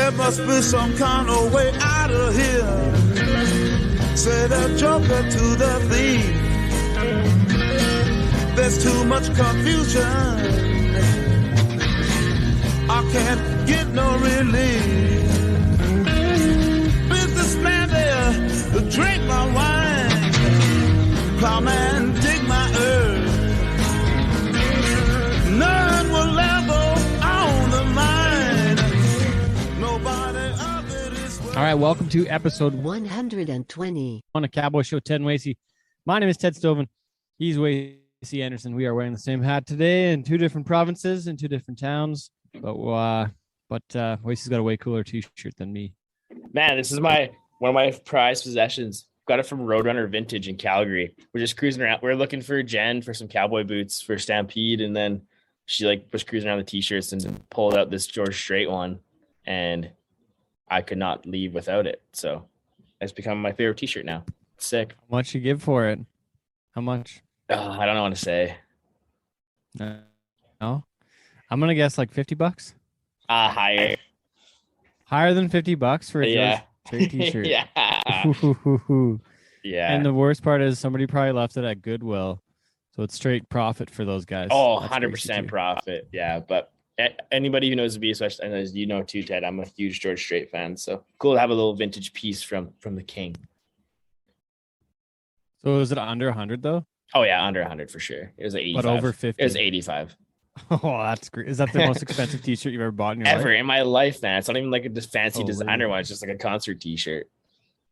There must be some kind of way out of here. Say the joker to the thief. There's too much confusion. I can't get no relief. Businessman there to drink my wine. Plowman dig my earth. None will ever own the mine. Nobody of it is worth. All right, welcome to episode 120 on a Cowboy Show. Ted and Wacey. My name is Ted Stovin. He's Wacey Anderson. We are wearing the same hat today in two different provinces, in two different towns. But Wacey's got a way cooler T-shirt than me. Man, this is one of my prized possessions. Got it from Roadrunner Vintage in Calgary. We're just cruising around. We're looking for Jen for some cowboy boots for Stampede, and then she was cruising around the T-shirts and pulled out this George Strait one, and I could not leave without it. So it's become my favorite T-shirt now. It's sick. How much you give for it? How much? I don't know what to say. No, I'm gonna guess like $50. Higher. Higher than $50 for a George Strait T-shirt. Yeah. Yeah. And the worst part is somebody probably left it at Goodwill, so it's straight profit for those guys. Oh, 100% profit. Yeah, but anybody who knows me, especially, and as you know too, Ted, I'm a huge George Strait fan. So cool to have a little vintage piece from the king. So is it under 100 though? Oh yeah, under 100 for sure. It was 85. But over 50. It was 85. Oh, that's great. Is that the most expensive T-shirt you've ever bought in your life? Ever in my life, man. It's not even like a fancy Holy. designer one. It's just like a concert T-shirt.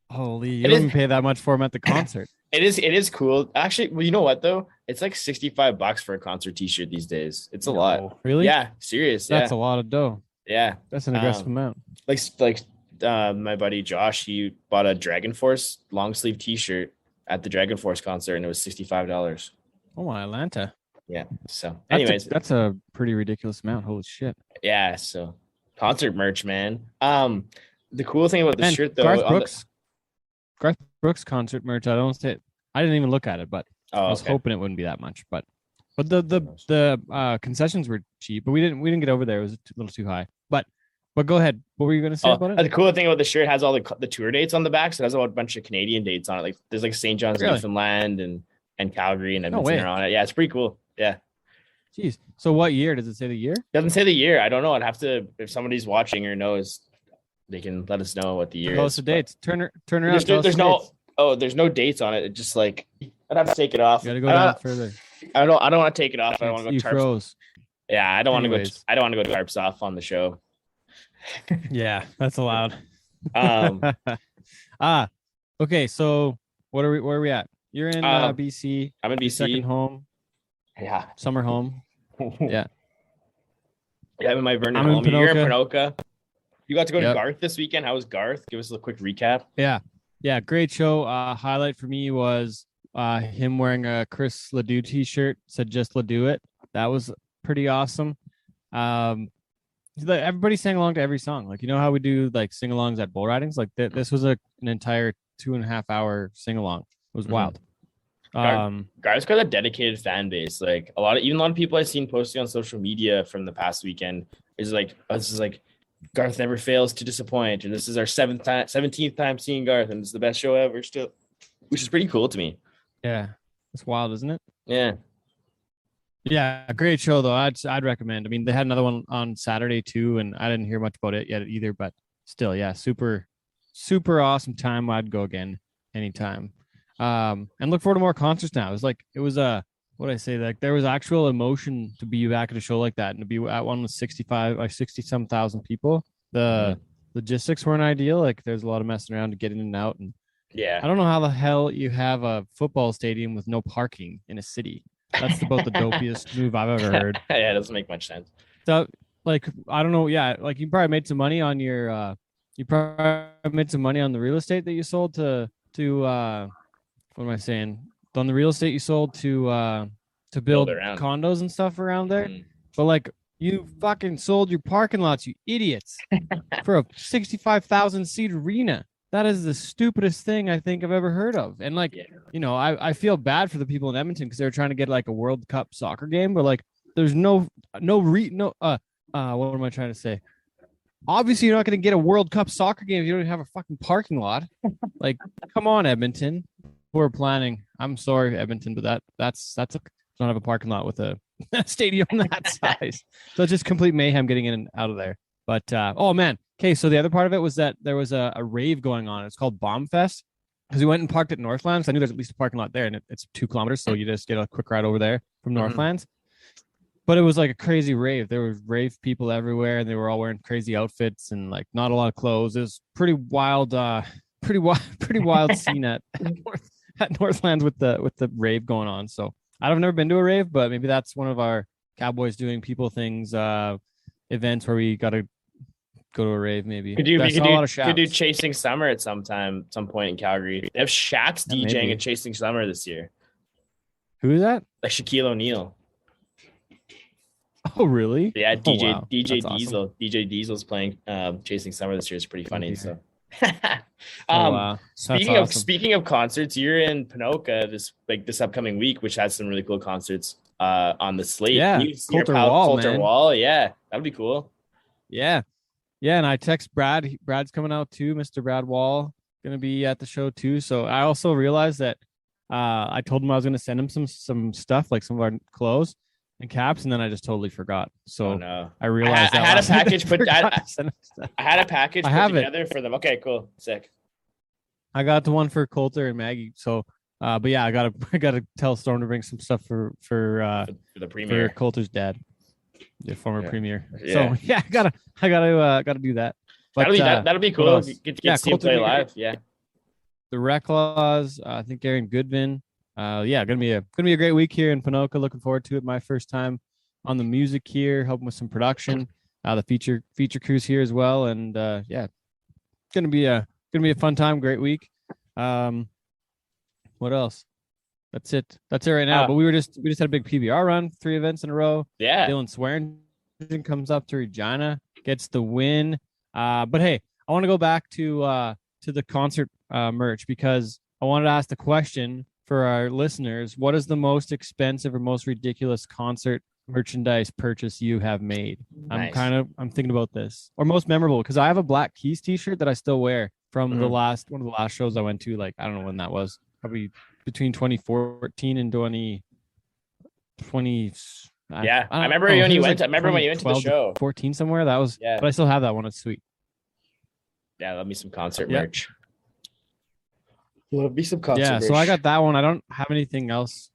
Holy, you don't even pay that much for them at the concert. It is cool. Actually, well, you know what though? It's like $65 for a concert T-shirt these days. It's a lot. Really? Yeah, serious. That's a lot of dough. Yeah. That's an aggressive amount. My buddy Josh, he bought a Dragon Force long sleeve T-shirt at the Dragon Force concert, and it was $65. Oh my Atlanta. Yeah. So, anyways, that's a pretty ridiculous amount. Holy shit. Yeah. So, concert merch, man. The cool thing about the shirt though, Garth Brooks concert merch. I didn't even look at it, but I was hoping it wouldn't be that much. But the concessions were cheap, but we didn't get over there. It was a little too high. But go ahead. What were you going to say about it? The cool thing about the shirt has all the tour dates on the back. So it has a bunch of Canadian dates on it. Like there's like St. John's, Newfoundland, and Calgary and Edmonton are on it. Yeah, it's pretty cool. Yeah. Jeez. So what year? Does it say the year? Doesn't say the year. I don't know. I'd have to, if somebody's watching or knows, they can let us know what the year is. The dates. Turn around. There's no dates on it. It's just like I'd have to take it off. You gotta go down further. I don't want to take it off. I don't want to go tarps. Froze. Yeah, I don't want to go. I don't want to go tarps off on the show. Yeah, that's allowed. Okay. So where are we at? You're in BC. I'm in BC. Second home. Yeah. Summer home. Yeah. Yeah, I'm in my Vernon home. You're in Ponoka. You got to go to Garth this weekend. How was Garth? Give us a quick recap. Yeah. Great show. Highlight for me was him wearing a Chris Ledoux T-shirt. Said just Ledoux it. That was pretty awesome. Everybody sang along to every song. Like, you know how we do like sing-alongs at bull ridings? Like this was an entire 2.5 hour sing-along. It was wild. Garth's got a dedicated fan base. Like a lot of people I've seen posting on social media from the past weekend is like, this is like Garth never fails to disappoint, and this is our 17th time seeing Garth, and it's the best show ever still, which is pretty cool to me. Yeah, it's wild, isn't it? Yeah, a great show though. I'd recommend. I mean, they had another one on Saturday too, and I didn't hear much about it yet either, but still, yeah, super awesome time. I'd go again anytime. And look forward to more concerts now. It was what I say, like there was actual emotion to be back at a show like that, and to be at one with 60-some thousand people. The logistics weren't ideal. Like there's a lot of messing around to get in and out, and I don't know how the hell you have a football stadium with no parking in a city. That's about the dopiest move I've ever heard. Yeah, it doesn't make much sense. So like I don't know. Yeah, like you probably made some money on your the real estate that you sold to what am I saying? On the real estate you sold to build condos and stuff around there. But like you fucking sold your parking lots, you idiots, for a 65,000 seat arena. That is the stupidest thing I think I've ever heard of. And like, you know, I feel bad for the people in Edmonton because they're trying to get like a World Cup soccer game, but like there's what am I trying to say? obviously you're not going to get a World Cup soccer game if you don't have a fucking parking lot. Like, come on, Edmonton. We're planning. I'm sorry, Edmonton, but don't have a parking lot with a stadium that size. So it's just complete mayhem getting in and out of there. But oh man, okay. So the other part of it was that there was a rave going on. It's called Bomb Fest because we went and parked at Northlands. I knew there's at least a parking lot there, and it's 2 kilometers, so you just get a quick ride over there from Northlands. But it was like a crazy rave. There were rave people everywhere, and they were all wearing crazy outfits and like not a lot of clothes. It was pretty wild scene at Northlands with the rave going on. So I've never been to a rave, but maybe that's one of our Cowboys doing people things events where we got to go to a rave. Maybe could do Chasing Summer at some point in Calgary. They have Shaq's DJing at Chasing Summer this year. Who is that? Like Shaquille O'Neal. Oh really? Yeah, DJ wow. DJ That's Diesel. awesome. DJ Diesel's playing Chasing Summer this year. It's pretty funny. So Wow. Speaking of concerts, you're in Ponoka this upcoming week, which has some really cool concerts on the slate. Yeah, Coulter Wall. Yeah, that'd be cool. Yeah, and I text Brad. Brad's coming out too. Mr. Brad Wall gonna be at the show too. So I also realized that I told him I was gonna send him some stuff, like some of our clothes and caps, and then I just totally forgot. So no. I realized I had a package put I have together for them. Okay, cool, sick. I got the one for Coulter and Maggie. So, but yeah, I gotta tell Storm to bring some stuff for the premier, for Coulter's dad, the former premier. Yeah. So yeah, I gotta do that. But, that'll be cool. Get to see him play live. Yeah. The Rec Laws, I think Aaron Goodman. Gonna be a great week here in Ponoka. Looking forward to it. My first time on the music here, helping with some production. The feature crews here as well, and gonna be a fun time. Great week. What else? That's it right now. But we just had a big PBR run, 3 events in a row. Yeah. Dylan Swearingen comes up to Regina, gets the win. But hey, I want to go back to the concert merch because I wanted to ask the question for our listeners: what is the most expensive or most ridiculous concert merchandise purchase you have made? Nice. I'm thinking about this, or most memorable, because I have a Black Keys t-shirt that I still wear from one of the last shows I went to. Like, I don't know when that was, probably between 2014 and 2020. Yeah, I remember when you went. I remember when you went to the show. 14 somewhere. That was. Yeah. But I still have that one. It's sweet. Yeah, love me some concert merch. Love me some concert. Yeah, merch. So I got that one. I don't have anything else.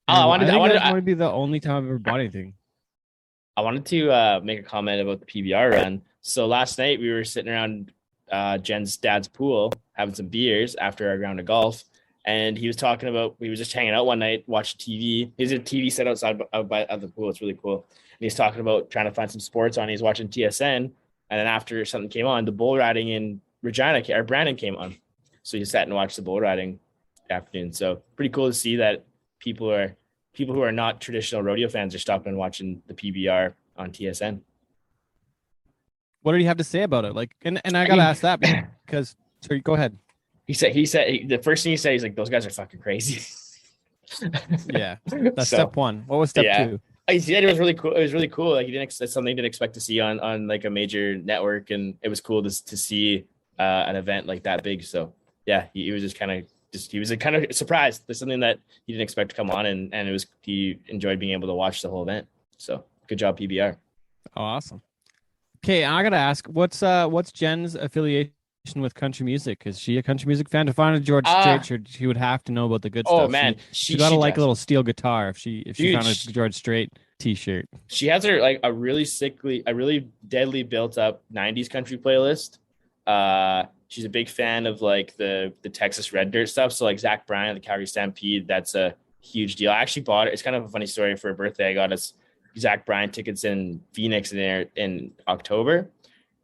I wanted to be the only time I've ever bought anything. I wanted to make a comment about the PBR run. So last night we were sitting around Jen's dad's pool having some beers after our round of golf, and he was talking about we were just hanging out one night watching TV. He's a TV set outside of the pool. It's really cool. And he's talking about trying to find some sports on. He's watching TSN, and then after something came on, the bull riding in Regina or Brandon came on. So he sat and watched the bull riding afternoon. So pretty cool to see that people who are not traditional rodeo fans are stopping and watching the PBR on TSN. What did he have to say about it? Like, and I gotta ask that because sorry, go ahead. He said the first thing he said, he's like, those guys are fucking crazy. Yeah, that's step one. What was step two? He said it was really cool. It was really cool. Like it's something he didn't expect to see on like a major network, and it was cool to see an event like that big. So yeah, he was he was kind of surprised. There's something that he didn't expect to come on, and he enjoyed being able to watch the whole event. So good job, PBR. Oh, awesome. Okay, I gotta ask, what's Jen's affiliation with country music? Is she a country music fan? To find a George Strait, she would have to know about the good stuff. Oh man, she gotta like a little steel guitar if she found a George Strait t-shirt. She has her like a really deadly built up 90s country playlist. She's a big fan of like the Texas Red Dirt stuff. So like Zach Bryan, the Calgary Stampede, that's a huge deal. I actually bought it. It's kind of a funny story. For a birthday, I got us Zach Bryan tickets in Phoenix in October.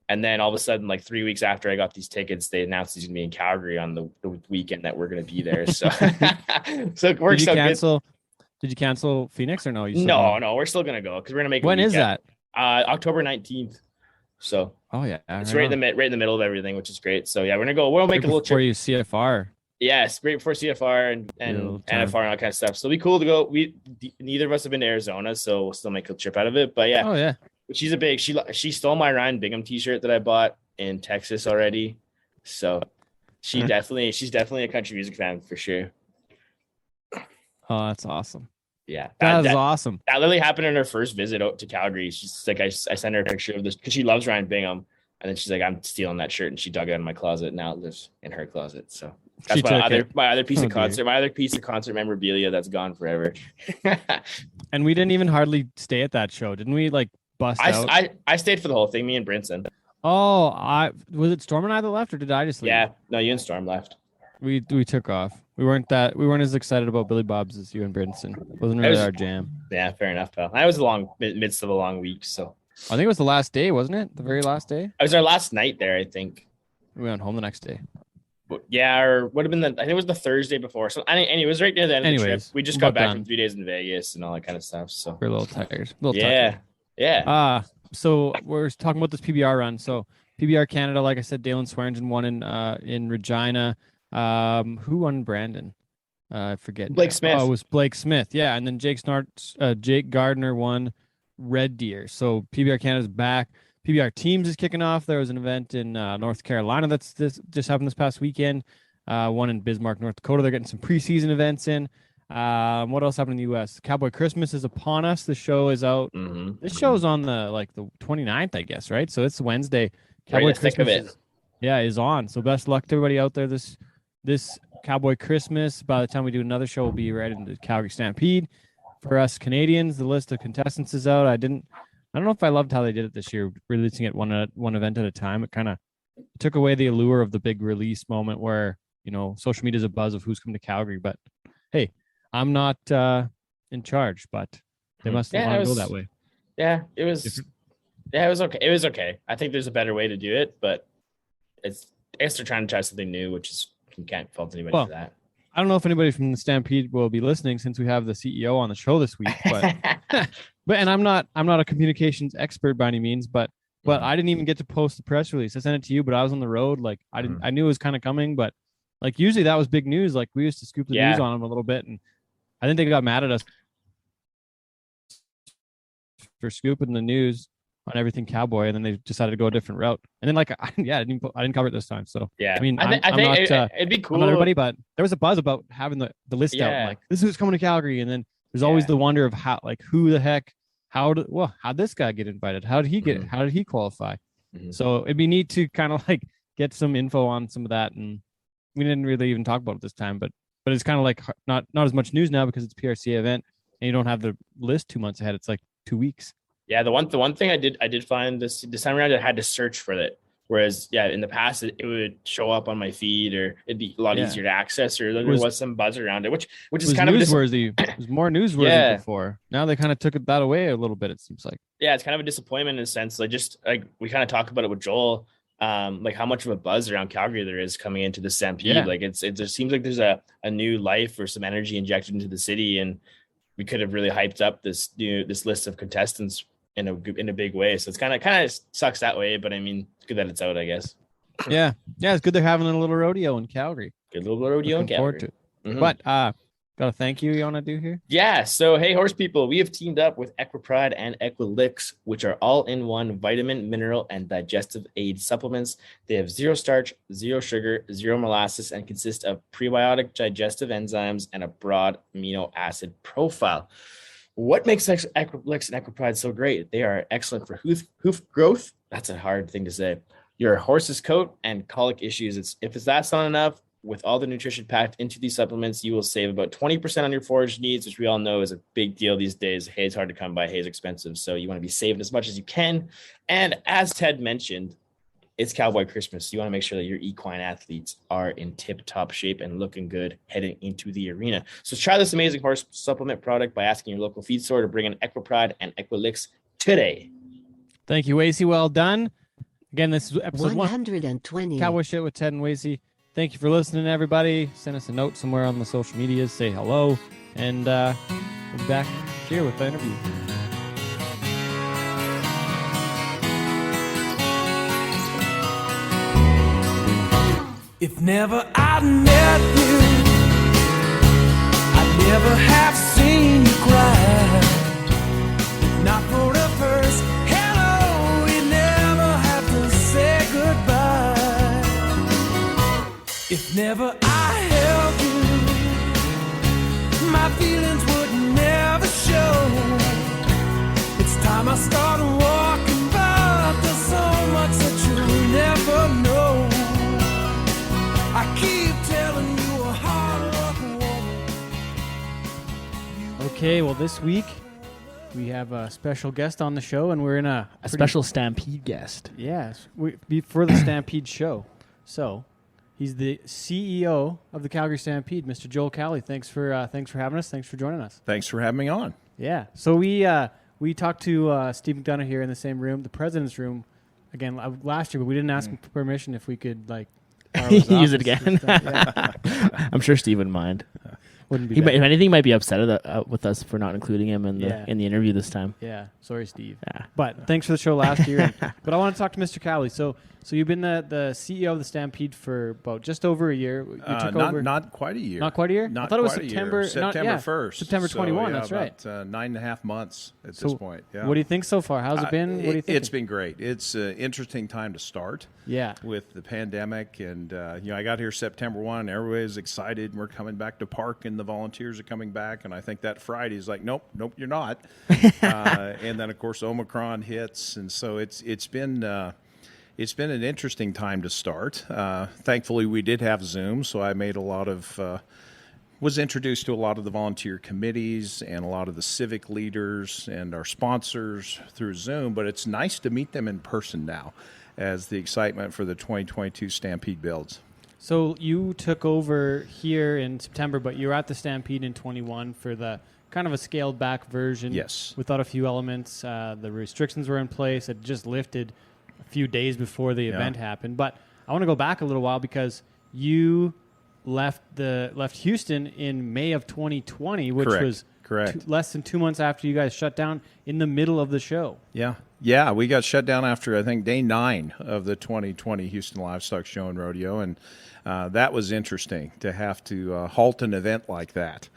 And then all of a sudden, like 3 weeks after I got these tickets, they announced he's gonna be in Calgary on the weekend that we're gonna be there. So, so it works out good. Did you cancel Phoenix or no? No, we're still gonna go because we're gonna make. When is that? October 19th. So. Oh yeah, it's right in the middle of everything, which is great. So yeah, we're gonna go. We'll make a little trip before you CFR. Yes, right before CFR and NFR and all kind of stuff. So it'll be cool to go. Neither of us have been to Arizona, so we'll still make a trip out of it. But yeah, she's a big, she stole my Ryan Bingham t-shirt that I bought in Texas already. So she's definitely a country music fan for sure. Oh, that's awesome. Yeah. That is awesome. That literally happened in her first visit out to Calgary. She's like, I sent her a picture of this because she loves Ryan Bingham. And then she's like, I'm stealing that shirt. And she dug it out of my closet. Now it lives in her closet. So that's my other piece of concert memorabilia that's gone forever. And we didn't even hardly stay at that show. Didn't we like bust out? I stayed for the whole thing, me and Brinson. Oh, was it Storm and I that left, or did I just leave? Yeah. No, you and Storm left. We took off. We weren't as excited about Billy Bob's as you and Brinson. It wasn't really our jam. Yeah, fair enough, pal. I was midst of a long week, so I think it was the last day, wasn't it? The very last day? It was our last night there, I think. We went home the next day. Yeah, or would have been I think it was the Thursday before. So anyway, it was right near the end of the trip. We just got back from 3 days in Vegas and all that kind of stuff. So we're a little tired. Yeah. So we're talking about this PBR run. So PBR Canada, like I said, Dalen Swearingen won in Regina. Who won Brandon? I forget. Blake Smith. Oh, it was Blake Smith. Yeah, and then Jake Gardner won Red Deer. So PBR Canada's back. PBR Teams is kicking off. There was an event in North Carolina that's just happened this past weekend. One in Bismarck, North Dakota. They're getting some preseason events in. What else happened in the U.S.? Cowboy Christmas is upon us. The show is out. Mm-hmm. This show's on the 29th, I guess, right? So it's Wednesday. Cowboy Christmas is on. So best luck to everybody out there this Cowboy Christmas. By the time we do another show, we'll be right into Calgary Stampede. For us Canadians, the list of contestants is out. I don't know if I loved how they did it this year, releasing it one event at a time. It kind of took away the allure of the big release moment where, social media is a buzz of who's coming to Calgary. But hey, I'm not in charge, but they must want to go that way. Yeah, it was. Yeah, it was okay. It was okay. I think there's a better way to do it, but I guess they're trying to try something new, which is, you can't fault anybody for that. I don't know if anybody from the Stampede will be listening since we have the CEO on the show this week, but and I'm not a communications expert by any means, but I didn't even get to post the press release. I sent it to you, but I was on the road. Like I knew it was kind of coming, but like usually that was big news. Like we used to scoop the news on them a little bit, and I think they got mad at us for scooping the news on everything Cowboy, and then they decided to go a different route. And then I didn't cover it this time. So yeah, I mean, I think it'd be cool. Not everybody, but there was a buzz about having the list out. Like this is who's coming to Calgary, and then there's always the wonder of how, like, who the heck, how'd this guy get invited? How did he get it? How did he qualify? Mm-hmm. So it'd be neat to kind of like get some info on some of that. And we didn't really even talk about it this time, but it's kind of like not as much news now because it's a PRC event and you don't have the list 2 months ahead. It's like 2 weeks. Yeah, the one thing I did find this time around, I had to search for it. Whereas, in the past it would show up on my feed, or it'd be a lot easier to access, or there was some buzz around it, which is kind of newsworthy. It was more newsworthy before. Now they kind of took that away a little bit. It seems like. Yeah, it's kind of a disappointment in a sense. Like just like we kind of talked about it with Joel, like how much of a buzz around Calgary there is coming into the Stampede. Yeah. Like it just seems like there's a new life or some energy injected into the city, and we could have really hyped up this list of contestants in a big way. So it's kind of sucks that way, but I mean, it's good that it's out, I guess. Yeah, it's good they're having a little rodeo in Calgary. Good little rodeo in Calgary. To it. But got a thank you want to do here? Yeah. So hey, horse people, we have teamed up with EquiPride and EquiLix, which are all-in-one vitamin, mineral, and digestive aid supplements. They have 0 starch, 0 sugar, 0 molasses, and consist of prebiotic digestive enzymes and a broad amino acid profile. What makes EquiLix and EquiPride so great? They are excellent for hoof growth. That's a hard thing to say. Your horse's coat and colic issues. If that's not enough, with all the nutrition packed into these supplements, you will save about 20% on your forage needs, which we all know is a big deal these days. Hay is hard to come by. Hay is expensive. So you want to be saving as much as you can. And as Ted mentioned, it's Cowboy Christmas. You want to make sure that your equine athletes are in tip-top shape and looking good heading into the arena. So try this amazing horse supplement product by asking your local feed store to bring in EquiPride and EquiLix today. Thank you, Wacey. Well done. Again, this is episode 120. Cowboy Shit with Ted and Wacey. Thank you for listening, everybody. Send us a note somewhere on the social medias. Say hello. And we'll be back here with the interview. If never I'd met you, I'd never have seen you cry. If not for the first hello If never I held you, my feelings would never show. It's time I started walking, but there's so much that you'll never know. I keep telling you a hard-working woman. Okay, well, this week we have a special guest on the show, and we're in a special Stampede guest. Yes, for the Stampede show. So, he's the CEO of the Calgary Stampede, Mr. Joel Cowley. Thanks for having us. Thanks for joining us. Thanks for having me on. Yeah. So we talked to Steve McDonough here in the same room, the president's room, again last year, but we didn't ask him for permission if we could use it again. Yeah. I'm sure Steve wouldn't mind. Wouldn't be. If anything, he might be upset with us for not including him in the interview this time. Yeah. Sorry, Steve. Yeah. But thanks for the show last year. But I want to talk to Mr. Cowley. So you've been the CEO of the Stampede for about just over a year. You took over. Not quite a year. Not quite a year? Not I thought it was quite a September. year. September 1st. September 21. So, that's right. About 9.5 months at this point. Yeah. What do you think so far? How's it been? What do you think? It's been great. It's an interesting time to start. Yeah. With the pandemic, and I got here September 1. Everybody's excited. We're coming back to park, and the volunteers are coming back. And I think that Friday is like, nope, you're not. And then of course Omicron hits, and so it's been an interesting time to start. Thankfully, we did have Zoom, so I made was introduced to a lot of the volunteer committees and a lot of the civic leaders and our sponsors through Zoom. But it's nice to meet them in person now, as the excitement for the 2022 Stampede builds. So you took over here in September, but you were at the Stampede in 21 for the kind of a scaled back version. Yes. Without a few elements. The restrictions were in place. It just lifted a few days before the event happened. But I want to go back a little while because you left Houston in May of 2020, which was less than 2 months after you guys shut down in the middle of the show. Yeah, we got shut down after, I think, day 9 of the 2020 Houston Livestock Show and Rodeo, and that was interesting to have to halt an event like that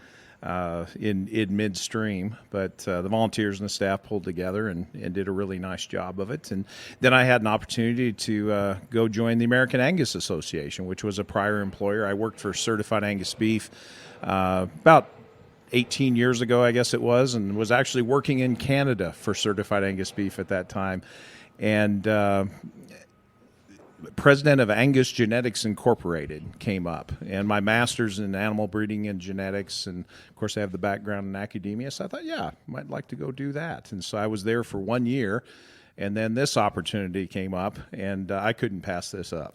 in midstream. But the volunteers and the staff pulled together and did a really nice job of it. And then I had an opportunity to go join the American Angus Association, which was a prior employer. I worked for Certified Angus Beef about 18 years ago, I guess it was, and was actually working in Canada for Certified Angus Beef at that time. And president of Angus Genetics Incorporated came up, and my master's in animal breeding and genetics, and of course I have the background in academia, so I thought, I might like to go do that. And so I was there for 1 year, and then this opportunity came up, and I couldn't pass this up.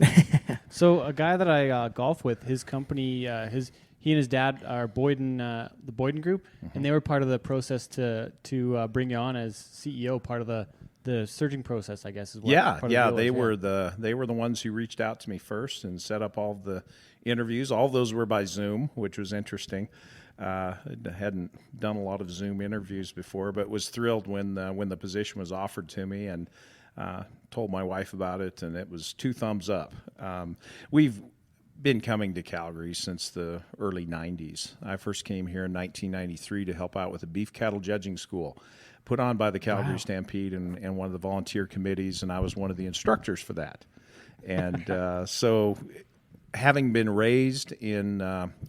So a guy that I golf with, his company, he and his dad are the Boyden Group, and they were part of the process to bring you on as CEO, part of the searching process, I guess. Is what They were the ones who reached out to me first and set up all the interviews. All of those were by Zoom, which was interesting. I hadn't done a lot of Zoom interviews before, but was thrilled when the position was offered to me, and told my wife about it, and it was 2 thumbs up. We've been coming to Calgary since the early 90s. I first came here in 1993 to help out with a beef cattle judging school put on by the Calgary Stampede and one of the volunteer committees, and I was one of the instructors for that. And so having been raised in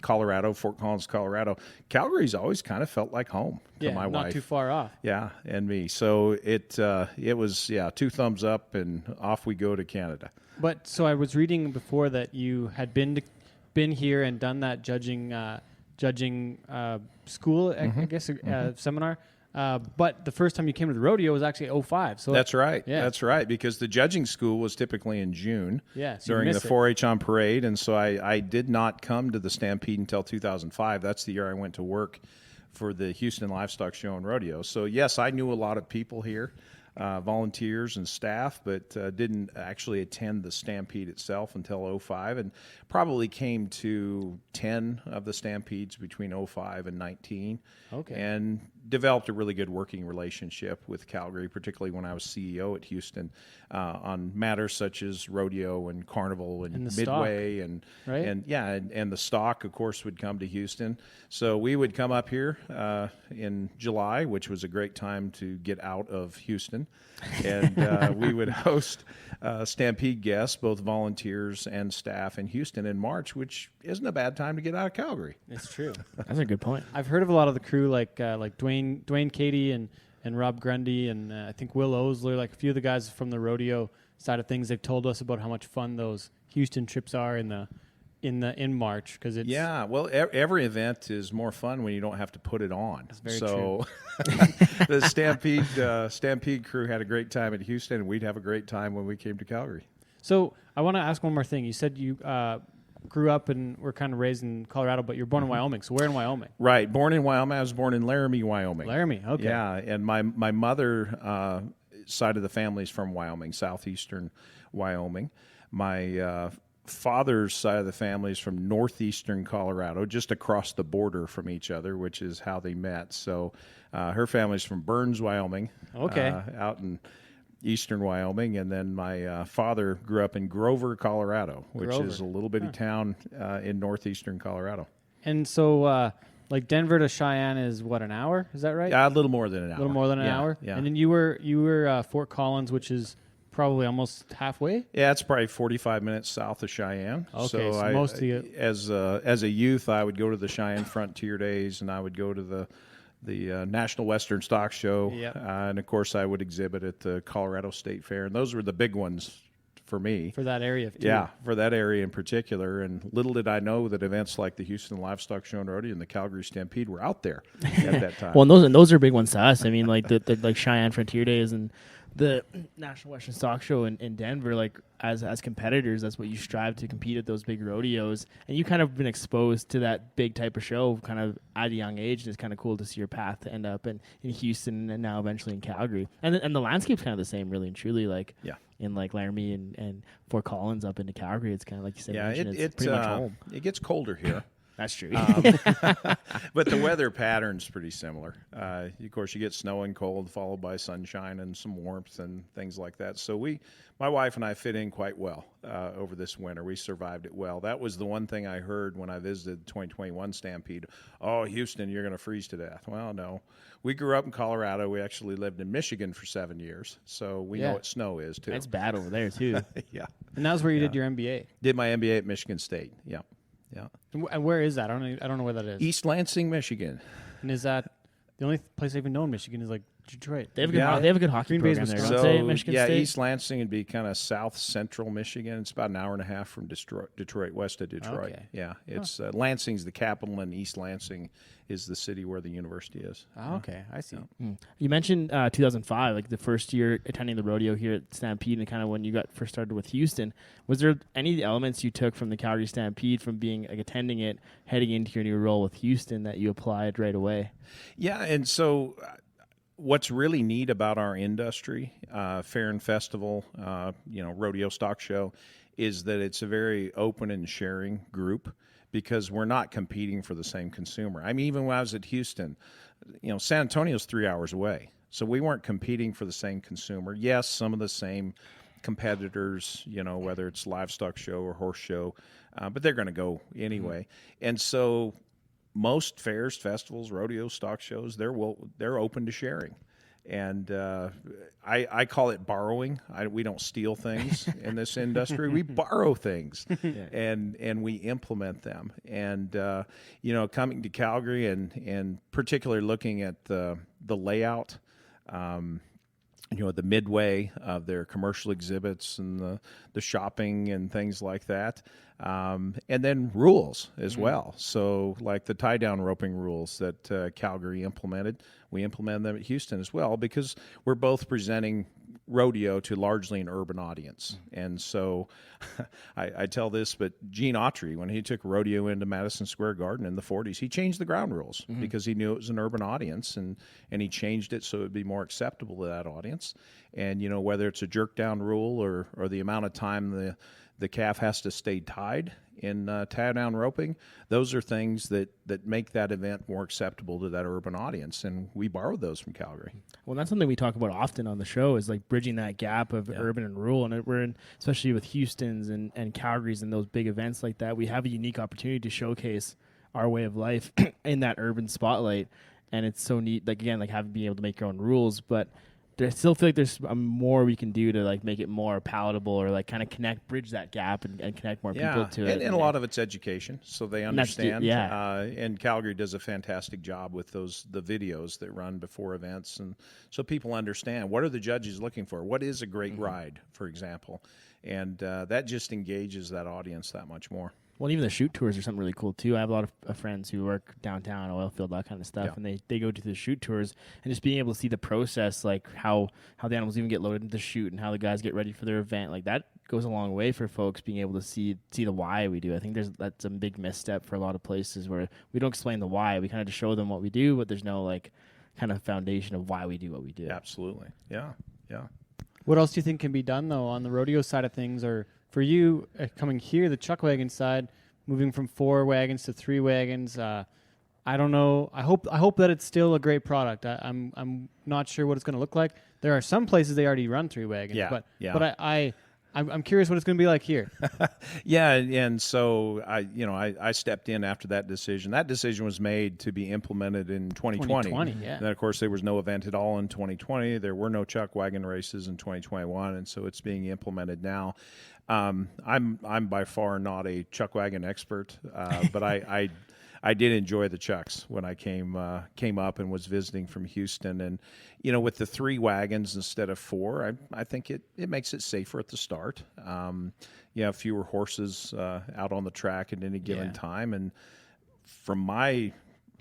Colorado, Fort Collins, Colorado, Calgary's always kind of felt like home to my wife. Not too far off. Yeah, and me. So it was 2 thumbs up, and off we go to Canada. But so I was reading before that you had been here and done that judging school, I guess, seminar. But the first time you came to the rodeo was actually 2005. So that's right. Yeah. That's right. Because the judging school was typically in June during the 4-H on parade. And so I did not come to the Stampede until 2005. That's the year I went to work for the Houston Livestock Show and Rodeo. So, yes, I knew a lot of people here, volunteers and staff, but didn't actually attend the Stampede itself until 2005, and probably came to 10 of the Stampedes between 2005 and 19. Okay. And developed a really good working relationship with Calgary, particularly when I was CEO at Houston, on matters such as rodeo and carnival and the midway stock, and right? and the stock, of course, would come to Houston. So we would come up here in July, which was a great time to get out of Houston, and we would host Stampede guests, both volunteers and staff, in Houston in March, which isn't a bad time to get out of Calgary. It's true. That's a good point. I've heard of a lot of the crew, like Dwayne Cady and Rob Grundy, and I think Will Osler, like a few of the guys from the rodeo side of things. They've told us about how much fun those Houston trips are in March, because it's well, every event is more fun when you don't have to put it on. That's very true. The Stampede crew had a great time at Houston, and we'd have a great time when we came to Calgary. So I want to ask one more thing. You said you grew up and were kind of raised in Colorado, but you're born in Wyoming. So where in Wyoming? Right, born in Wyoming. I was born in Laramie, Wyoming. Laramie, okay. Yeah, and my mother side of the family is from Wyoming, southeastern Wyoming. My father's side of the family is from northeastern Colorado, just across the border from each other, which is how they met. So her family's from Burns, Wyoming. Okay. Out in eastern Wyoming, and then my father grew up in Grover, Colorado, which is a little bitty town in northeastern Colorado. And so, like Denver to Cheyenne is what, an hour? Is that right? A little more than an hour. A little more than an hour. Yeah. And then you were Fort Collins, which is probably almost halfway. Yeah, it's probably 45 minutes south of Cheyenne. Okay, so most of you, as a youth, I would go to the Cheyenne Frontier Days, and I would go to the National Western Stock Show, Yep. And of course I would exhibit at the Colorado State Fair, and those were the big ones for me. for that area. Too. Yeah, for that area in particular. And little did I know that events like the Houston Livestock Show and Rodeo and the Calgary Stampede were out there at that time. Well, and those are big ones to us. I mean, like the like Cheyenne Frontier Days and the National Western Stock Show in Denver, like as competitors, that's what you strive to compete at, those big rodeos. And you kind of been exposed to that big type of show kind of at a young age, and it's kind of cool to see your path to end up in Houston and now eventually in Calgary. And the landscape's kind of the same, really and truly, like in like Laramie and Fort Collins up into Calgary. It's kind of like you said, it's pretty much home. It gets colder here. That's true. But the weather pattern's pretty similar. Of course, you get snow and cold, followed by sunshine and some warmth and things like that. So my wife and I fit in quite well over this winter. We survived it well. That was the one thing I heard when I visited the 2021 Stampede. Oh, Houston, you're going to freeze to death. Well, no. We grew up in Colorado. We actually lived in Michigan for 7 years. So we know what snow is, too. It's bad over there, too. Yeah. And that's where you did your MBA. Did my MBA at Michigan State. Yeah. Yeah. And where is that? I don't know where that is. East Lansing, Michigan. And is that the only place I even know in Michigan is like Detroit? They have a good hockey Green Bay's program there, Wisconsin. don't they, at Michigan State? East Lansing would be kind of south central Michigan. It's about an hour and a half from Detroit, west of Detroit. Okay. Yeah, it's Lansing's the capital, and East Lansing is the city where the university is. Oh, okay, I see. You mentioned 2005, like the first year attending the rodeo here at Stampede, and kind of when you got first started with Houston. Was there any elements you took from the Calgary Stampede, from being like attending it, heading into your new role with Houston, that you applied right away? Yeah, and so what's really neat about our industry, fair and festival, rodeo stock show, is that it's a very open and sharing group, because we're not competing for the same consumer. I mean, even when I was at Houston, San Antonio's 3 hours away. So we weren't competing for the same consumer. Yes, some of the same competitors, whether it's livestock show or horse show, but they're going to go anyway. And so most fairs, festivals, rodeo, stock shows, they're open to sharing. And I call it borrowing. We don't steal things in this industry. We borrow things, and we implement them. And coming to Calgary and particularly looking at the layout, the midway of their commercial exhibits and the shopping and things like that. And then rules as well. So like the tie-down roping rules that Calgary implemented, we implemented them at Houston as well, because we're both presenting rodeo to largely an urban audience. And so I tell this, but Gene Autry, when he took rodeo into Madison Square Garden in the 40s, he changed the ground rules because he knew it was an urban audience, and he changed it so it would be more acceptable to that audience. And, whether it's a jerk down rule or the amount of time the calf has to stay tied in tie down roping. Those are things that make that event more acceptable to that urban audience, and we borrowed those from Calgary. Well, that's something we talk about often on the show, is like bridging that gap of urban and rural. And we're in, especially with Houston's and Calgary's and those big events like that, we have a unique opportunity to showcase our way of life in that urban spotlight. And it's so neat, like, again, like being able to make your own rules, but I still feel like there's more we can do to like make it more palatable, or like kind of bridge that gap and connect more people to it. And a lot of it's education, so they understand. Yeah. And Calgary does a fantastic job with the videos that run before events, and so people understand what are the judges looking for. What is a great ride, for example, and that just engages that audience that much more. Well, even the shoot tours are something really cool too. I have a lot of friends who work downtown, oil field, that kind of stuff, and they go to the shoot tours, and just being able to see the process, like how the animals even get loaded into the chute and how the guys get ready for their event, like that goes a long way for folks being able to see the why we do. I think that's a big misstep for a lot of places where we don't explain the why. We kind of just show them what we do, but there's no like kind of foundation of why we do what we do. Absolutely, yeah. What else do you think can be done though on the rodeo side of things, or for you coming here, the chuck wagon side, moving from 4 wagons to 3 wagons? I don't know. I hope that it's still a great product. I'm not sure what it's going to look like. There are some places they already run 3 wagons, but I'm curious what it's going to be like here. Yeah, and so I stepped in after that decision. That decision was made to be implemented in 2020. Yeah. Then, of course, there was no event at all in 2020. There were no chuck wagon races in 2021, and so it's being implemented now. I'm by far not a chuck wagon expert, but I did enjoy the chucks when I came up and was visiting from Houston, and with the 3 wagons instead of 4, I think it makes it safer at the start. You have fewer horses out on the track at any given time, and from my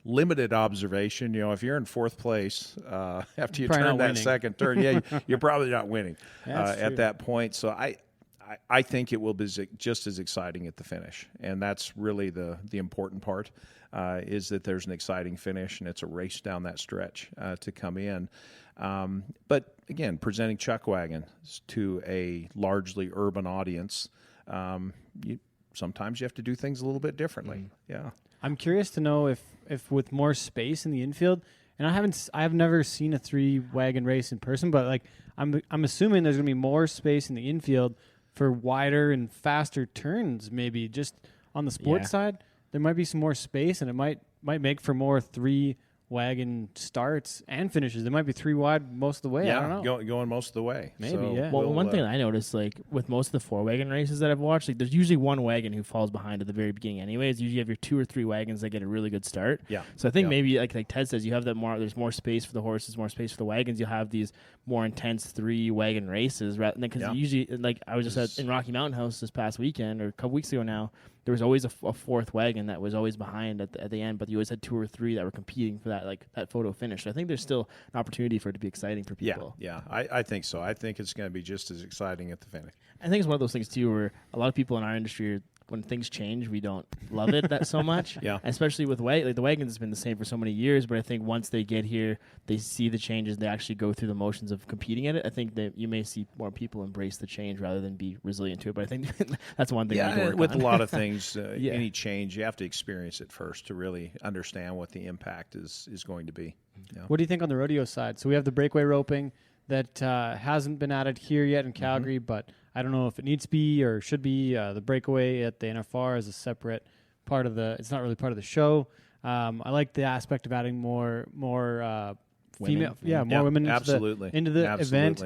limited observation, if you're in 4th place after you turn that second turn, you're probably not winning at that point. So I think it will be just as exciting at the finish, and that's really the important part, is that there's an exciting finish, and it's a race down that stretch to come in. But again, presenting chuck wagons to a largely urban audience, sometimes you have to do things a little bit differently. Yeah, I'm curious to know if with more space in the infield, and I've never seen a 3 wagon race in person, but like I'm assuming there's going to be more space in the infield for wider and faster turns. Maybe just on the sports side, there might be some more space, and it might make for more 3 wagon starts and finishes. There might be 3 wide most of the way. I don't know. Going most of the way. Maybe, so yeah. Well, one thing that I noticed, like with most of the 4 wagon races that I've watched, like there's usually 1 wagon who falls behind at the very beginning anyways. Usually you have your 2 or 3 wagons that get a really good start. Yeah. So I think maybe like Ted says, you have that more, there's more space for the horses, more space for the wagons. You'll have these more intense 3 wagon races, rather than, because usually, like I was just in Rocky Mountain House this past weekend, or a couple weeks ago now, there was always a 4th wagon that was always behind at the end, but you always had 2 or 3 that were competing for that photo finish. So I think there's still an opportunity for it to be exciting for people. Yeah, I think so. I think it's going to be just as exciting at the finish. I think it's one of those things too, where a lot of people in our industry, when things change, we don't love it that so much. Yeah. Especially with the wagons has been the same for so many years, but I think once they get here, they see the changes, they actually go through the motions of competing at it. I think that you may see more people embrace the change rather than be resilient to it. But I think that's one thing. Yeah, with a lot of things, Yeah. any change, you have to experience it first to really understand what the impact is going to be. Yeah. What do you think on the rodeo side? So we have the breakaway roping that hasn't been added here yet in Calgary, but I don't know if it needs to be or should be. The breakaway at the NFR is a separate part of it's not really part of the show. I like the aspect of adding more female, more women into the event.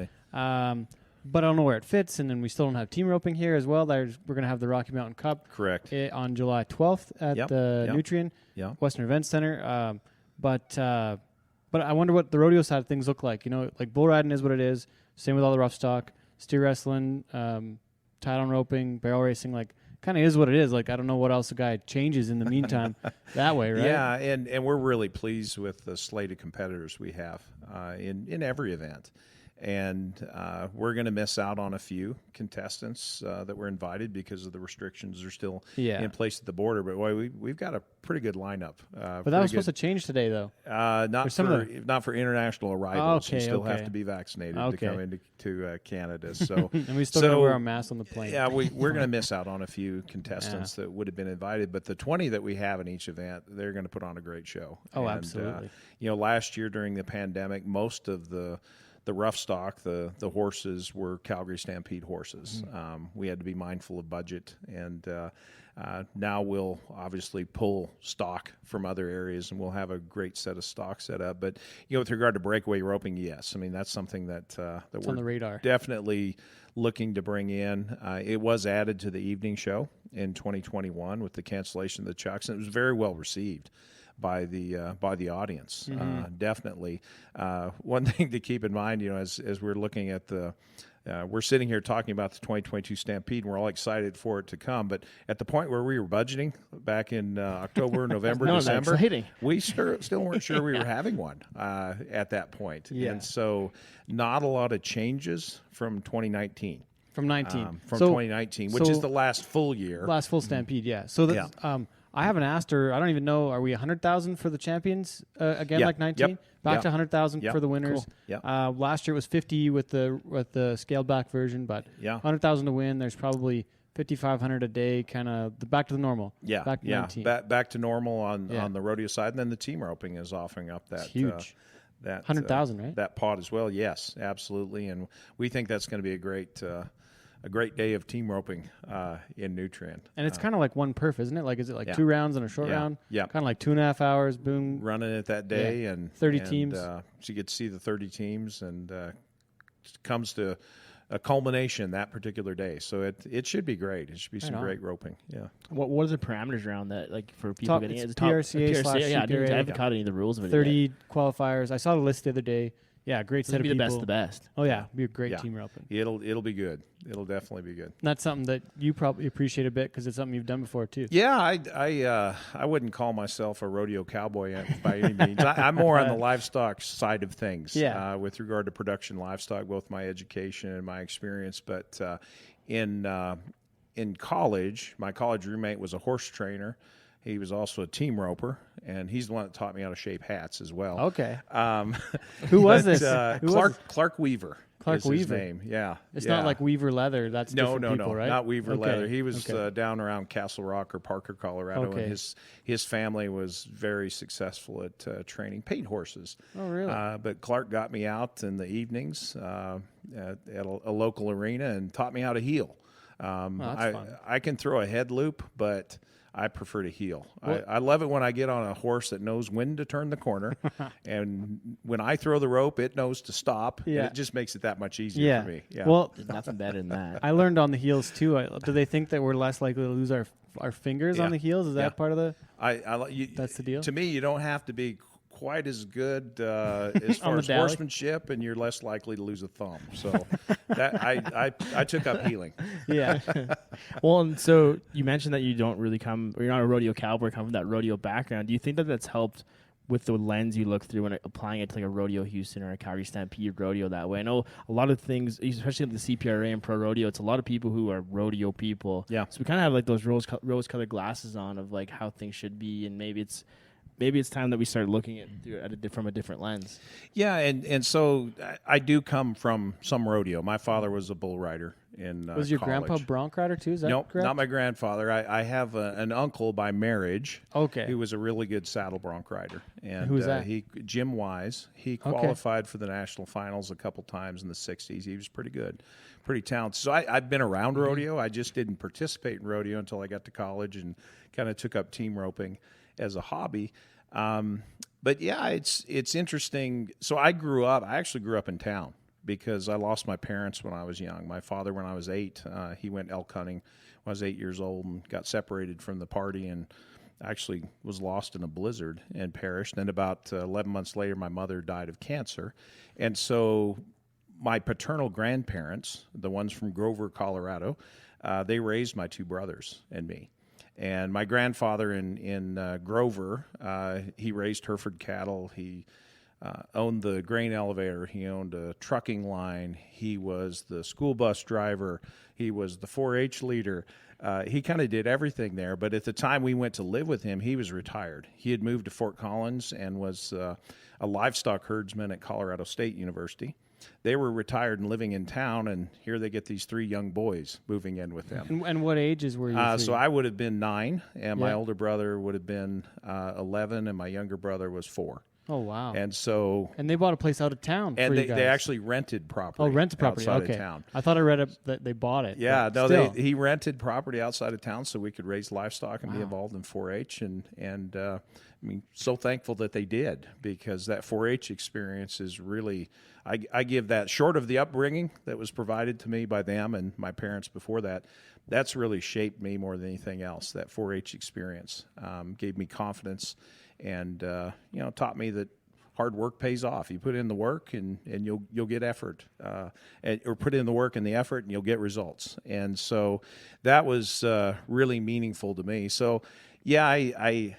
But I don't know where it fits, and then we still don't have team roping here as well. We're going to have the Rocky Mountain Cup on July 12th at the Nutrien Western Event Center. But I wonder what the rodeo side of things look like. Like bull riding is what it is. Same with all the rough stock, steer wrestling, tie-down roping, barrel racing. Like, kind of is what it is. Like, I don't know what else the guy changes in the meantime that way, right? Yeah, and we're really pleased with the slate of competitors we have in every event. And we're going to miss out on a few contestants that were invited because of the restrictions are still in place at the border. But boy, we've got a pretty good lineup. But that was supposed to change today, though. Not for international arrivals. You still have to be vaccinated to come into Canada. So and we still got to wear our masks on the plane. Yeah, we're going to miss out on a few contestants that would have been invited. But the 20 that we have in each event, they're going to put on a great show. Oh, absolutely. Last year during the pandemic, most of the rough stock, the horses were Calgary Stampede horses. We had to be mindful of budget, and now we'll obviously pull stock from other areas, and we'll have a great set of stock set up. But with regard to breakaway roping, yes, I mean that's something that we're on the radar. Definitely looking to bring in. It was added to the evening show in 2021 with the cancellation of the chucks, and it was very well received by the audience. Definitely. One thing to keep in mind, as we're looking at we're sitting here talking about the 2022 Stampede, and we're all excited for it to come. But at the point where we were budgeting back in October, November, December, we still weren't sure we were having one at that point. Yeah. And so not a lot of changes from 2019. From 2019, which is the last full year. Last full Stampede, yeah. So I haven't asked her. I don't even know. Are we 100,000 for the champions again, like 19? Yep. Back to 100,000 for the winners. Cool. Last year it was 50 with the scaled back version, but 100,000 to win. There's probably 5,500 a day, kind of back to the normal. Yeah, back to 19. Back to normal on the rodeo side, and then the team roping is offering up that huge. That 100,000, right? That pot as well. Yes, absolutely, and we think that's going to be a great day of team roping in Nutrien. And it's kind of like one perf, isn't it? Like, is it like 2 rounds and a short round? Yeah. Kind of like 2.5 hours, boom. Running it that day and 30 teams. So you get to see the 30 teams, and it comes to a culmination that particular day. So it should be great. It should be some great roping. Yeah. What are the parameters around that, like for people getting it? PRCA / I haven't caught any of the rules of it. 30 qualifiers. I saw the list the other day. Yeah, great set of people. Be the best of the best. Oh yeah, be a great team roping. It'll be good. It'll definitely be good. And that's something that you probably appreciate a bit because it's something you've done before too. Yeah, I wouldn't call myself a rodeo cowboy by any means. I'm more on the livestock side of things. Yeah. With regard to production livestock, both my education and my experience. But in college, my college roommate was a horse trainer. He was also a team roper, and he's the one that taught me how to shape hats as well. Okay. Who was this? Clark Weaver. Clark Weaver. His name. Yeah. It's not like Weaver Leather. That's different people, right? Not Weaver Leather. He was down around Castle Rock or Parker, Colorado, and his family was very successful at training paint horses. Oh, really? But Clark got me out in the evenings at a local arena and taught me how to heel. That's fun. I can throw a head loop, but I prefer to heel. I love it when I get on a horse that knows when to turn the corner, and when I throw the rope, it knows to stop. Yeah. And it just makes it that much easier for me. Yeah. Well, There's nothing better than that. I learned on the heels too. Do they think that we're less likely to lose our fingers on the heels? Is that part of the? That's the deal. To me, you don't have to be quite as good as far as horsemanship, and you're less likely to lose a thumb. So that I took up healing. Yeah. Well, and so you mentioned that you don't really you're not a rodeo cowboy, come from that rodeo background. Do you think that that's helped with the lens you look through when applying it to like a rodeo Houston or a Calgary Stampede rodeo that way? I know a lot of things, especially with the CPRA and pro rodeo, it's a lot of people who are rodeo people. Yeah. So we kind of have like those rose-colored glasses on of like how things should be, and maybe it's time that we start looking at from a different lens. Yeah, and so I do come from some rodeo. My father was a bull rider in Was your college. grandpa bronc rider too? Is that Nope, correct? not my grandfather. I have an uncle by marriage. Okay. Who was a really good saddle bronc rider. And who's that? Jim Wise. He qualified for the national finals a couple times in the 60s. He was pretty good, pretty talented. So I've been around rodeo. I just didn't participate in rodeo until I got to college and kind of took up team roping as a hobby. But yeah, it's interesting. So I actually grew up in town because I lost my parents when I was young. My father, when I was 8, he went elk hunting when I was 8 years old and got separated from the party and actually was lost in a blizzard and perished. And about 11 months later, my mother died of cancer. And so my paternal grandparents, the ones from Grover, Colorado, they raised my 2 brothers and me. And my grandfather in Grover, he raised Hereford cattle. He owned the grain elevator. He owned a trucking line. He was the school bus driver. He was the 4-H leader. He kind of did everything there. But at the time we went to live with him, he was retired. He had moved to Fort Collins and was a livestock herdsman at Colorado State University. They were retired and living in town, and here they get these 3 young boys moving in with them. And what ages were you? So I would have been 9, and my Yeah. older brother would have been 11, and my younger brother was 4. Oh wow! And so, And they bought a place out of town. and for you they guys. actually rented property. Oh, rented property. outside Okay. of town. I thought I read it that they bought it. Yeah, but no, still. he rented property outside of town so we could raise livestock and be Wow. involved in 4-H, and I mean, so thankful that they did, because that 4-H experience is really, I give that, short of the upbringing that was provided to me by them and my parents before that, that's really shaped me more than anything else. That 4-H experience gave me confidence, and taught me that hard work pays off. You put in the work, and you'll get effort, or put in the work and the effort, and you'll get results. And so that was really meaningful to me. So yeah, I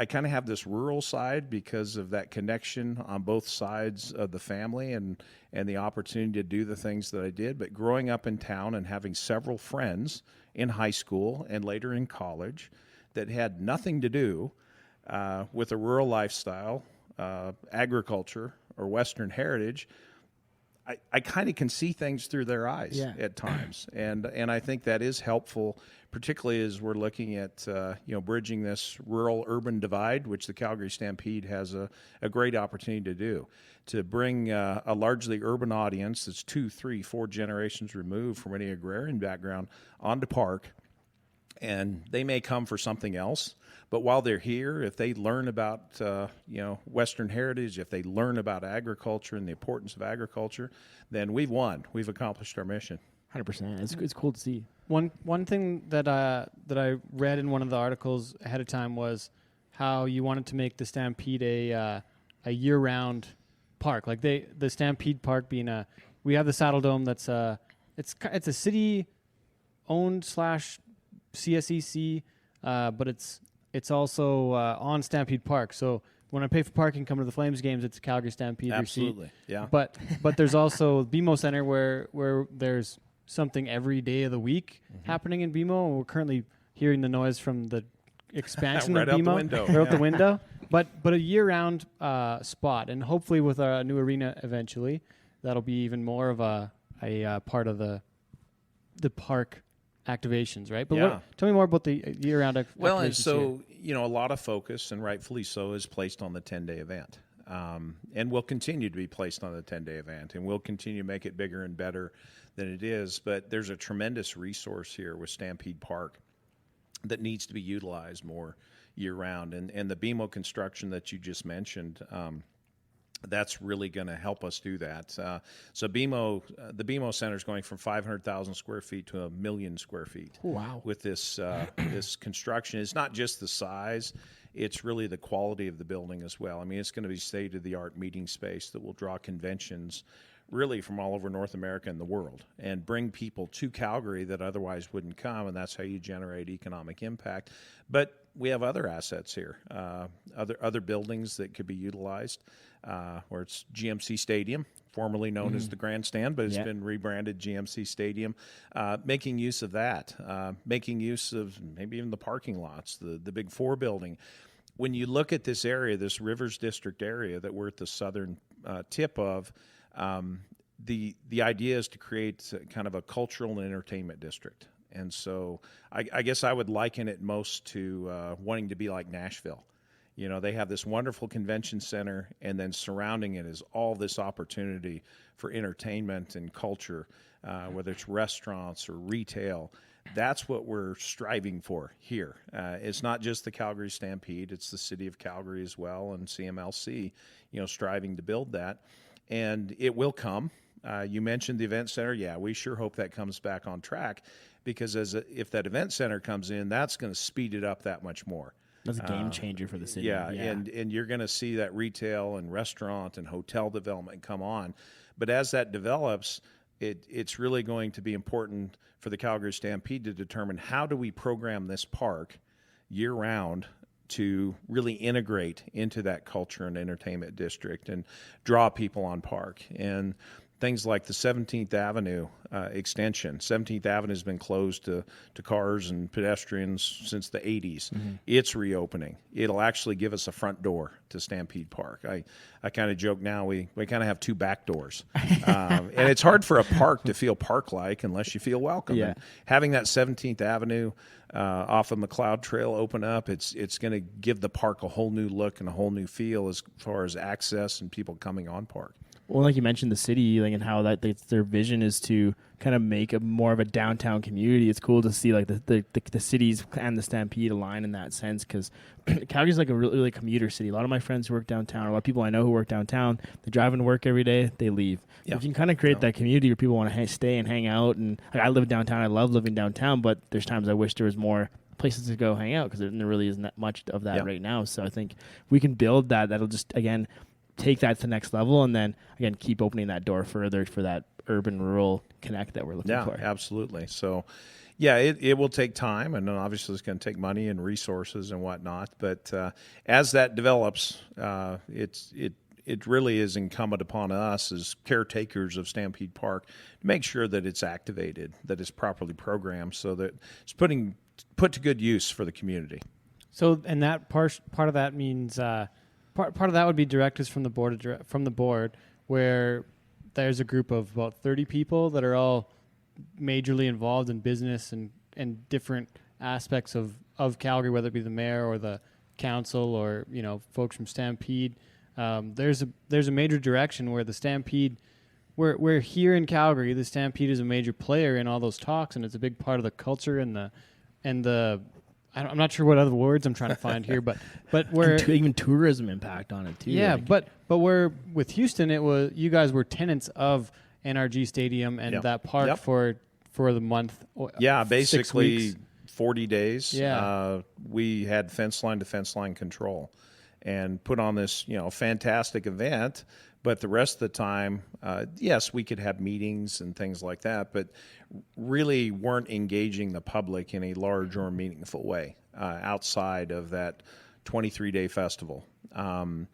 kind of have this rural side because of that connection on both sides of the family, and the opportunity to do the things that I did. But growing up in town and having several friends in high school and later in college that had nothing to do with a rural lifestyle, agriculture, or Western heritage, I kind of can see things through their eyes at times, and I think that is helpful, particularly as we're looking at bridging this rural-urban divide, which the Calgary Stampede has a great opportunity to do, to bring a largely urban audience that's 2, 3, 4 generations removed from any agrarian background onto park, and they may come for something else. But while they're here, if they learn about Western heritage, if they learn about agriculture and the importance of agriculture, then we've won. We've accomplished our mission. 100%. It's cool to see. One thing that I read in one of the articles ahead of time was how you wanted to make the Stampede a year-round park, like the Stampede Park being we have the Saddle Dome that's it's a city-owned / CSEC, but it's also on Stampede Park. So when I pay for parking, come to the Flames games, it's a Calgary Stampede Absolutely, receipt. yeah. But there's also BMO Center where there's something every day of the week happening in BMO. And we're currently hearing the noise from the expansion Right of out the BMO. window, Right out yeah. the window. But a year-round spot, and hopefully with a new arena eventually, that'll be even more of a part of the park activations, right? But Yeah. tell me more about the year-round activations. Well, and here. so, a lot of focus, and rightfully so, is placed on the 10-day event. And will continue to be placed on the 10-day event, and we'll continue to make it bigger and better than it is. But there's a tremendous resource here with Stampede Park that needs to be utilized more year-round. And the BMO construction that you just mentioned, that's really going to help us do that. So the BMO Center is going from 500,000 square feet to 1 million square feet. Wow. With this this construction. It's not just the size, it's really the quality of the building as well. I mean, it's going to be state-of-the-art meeting space that will draw conventions really from all over North America and the world, and bring people to Calgary that otherwise wouldn't come, and that's how you generate economic impact. But we have other assets here, other buildings that could be utilized, where it's GMC Stadium, formerly known as the Grandstand, but it's been rebranded GMC Stadium, making use of that, making use of maybe even the parking lots, the Big Four building. When you look at this area, this Rivers District area that we're at the southern tip of, the idea is to create kind of a cultural and entertainment district. And so I guess I would liken it most to wanting to be like Nashville. They have this wonderful convention center, and then surrounding it is all this opportunity for entertainment and culture, whether it's restaurants or retail. That's what we're striving for here. It's not just the Calgary Stampede, it's the city of Calgary as well, and CMLC, striving to build that. And it will come. You mentioned the event center. Yeah, we sure hope that comes back on track, because if that event center comes in, that's going to speed it up that much more. That's a game changer for the city. Yeah. And you're going to see that retail and restaurant and hotel development come on. But as that develops, it's really going to be important for the Calgary Stampede to determine how do we program this park year-round to really integrate into that culture and entertainment district and draw people on park. And things like the 17th Avenue extension. 17th Avenue has been closed to cars and pedestrians since the 80s. It's reopening. It'll actually give us a front door to Stampede Park. I kind of joke now, we kind of have two back doors. And it's hard for a park to feel park-like unless you feel welcome. Yeah. And having that 17th Avenue off of McLeod Trail open up, it's going to give the park a whole new look and a whole new feel as far as access and people coming on park. Well, like you mentioned, the city, like, and how that their vision is to kind of make a more of a downtown community. It's cool to see like the cities and the Stampede align in that sense, because Calgary's like a really commuter city. A lot of my friends who work downtown, a lot of people I know who work downtown, they drive into work every day, they leave. Yeah. If you can kind of create that community where people want to stay and hang out, and like, I live downtown, I love living downtown, but there's times I wish there was more places to go hang out, because there really isn't that much of that right now. So I think we can build that. That'll just, again, take that to the next level, and then again keep opening that door further for that urban rural connect that we're looking for. Yeah, absolutely. So it will take time, and obviously it's going to take money and resources and whatnot, but as that develops, it really is incumbent upon us as caretakers of Stampede Park to make sure that it's activated, that it's properly programmed, so that it's put to good use for the community. So, and that part of that means part of that would be directives from the board, where there's a group of about 30 people that are all majorly involved in business and different aspects of Calgary, whether it be the mayor or the council or folks from Stampede. There's a major direction where the Stampede, we're here in Calgary. The Stampede is a major player in all those talks, and it's a big part of the culture and the I'm not sure what other words I'm trying to find here, but we're even tourism impact on it too. Yeah, like, but we're with Houston. It was you guys were tenants of NRG Stadium and that park for the month. Yeah, 6 basically weeks. 40 days. Yeah, we had fence line to fence line control, and put on this fantastic event. But the rest of the time, yes, we could have meetings and things like that, but really weren't engaging the public in a large or meaningful way outside of that 23-day festival. And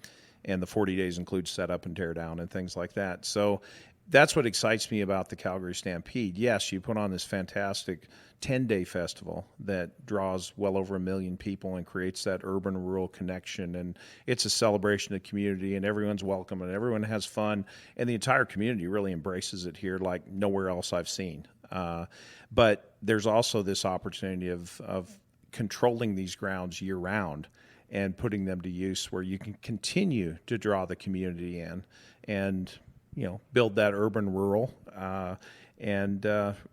the 40 days includes setup and tear down and things like that. So that's what excites me about the Calgary Stampede. Yes, you put on this fantastic 10-day festival that draws well over 1 million people and creates that urban-rural connection, and it's a celebration of community, and everyone's welcome, and everyone has fun, and the entire community really embraces it here like nowhere else I've seen. But there's also this opportunity of controlling these grounds year-round and putting them to use where you can continue to draw the community in and build that urban-rural and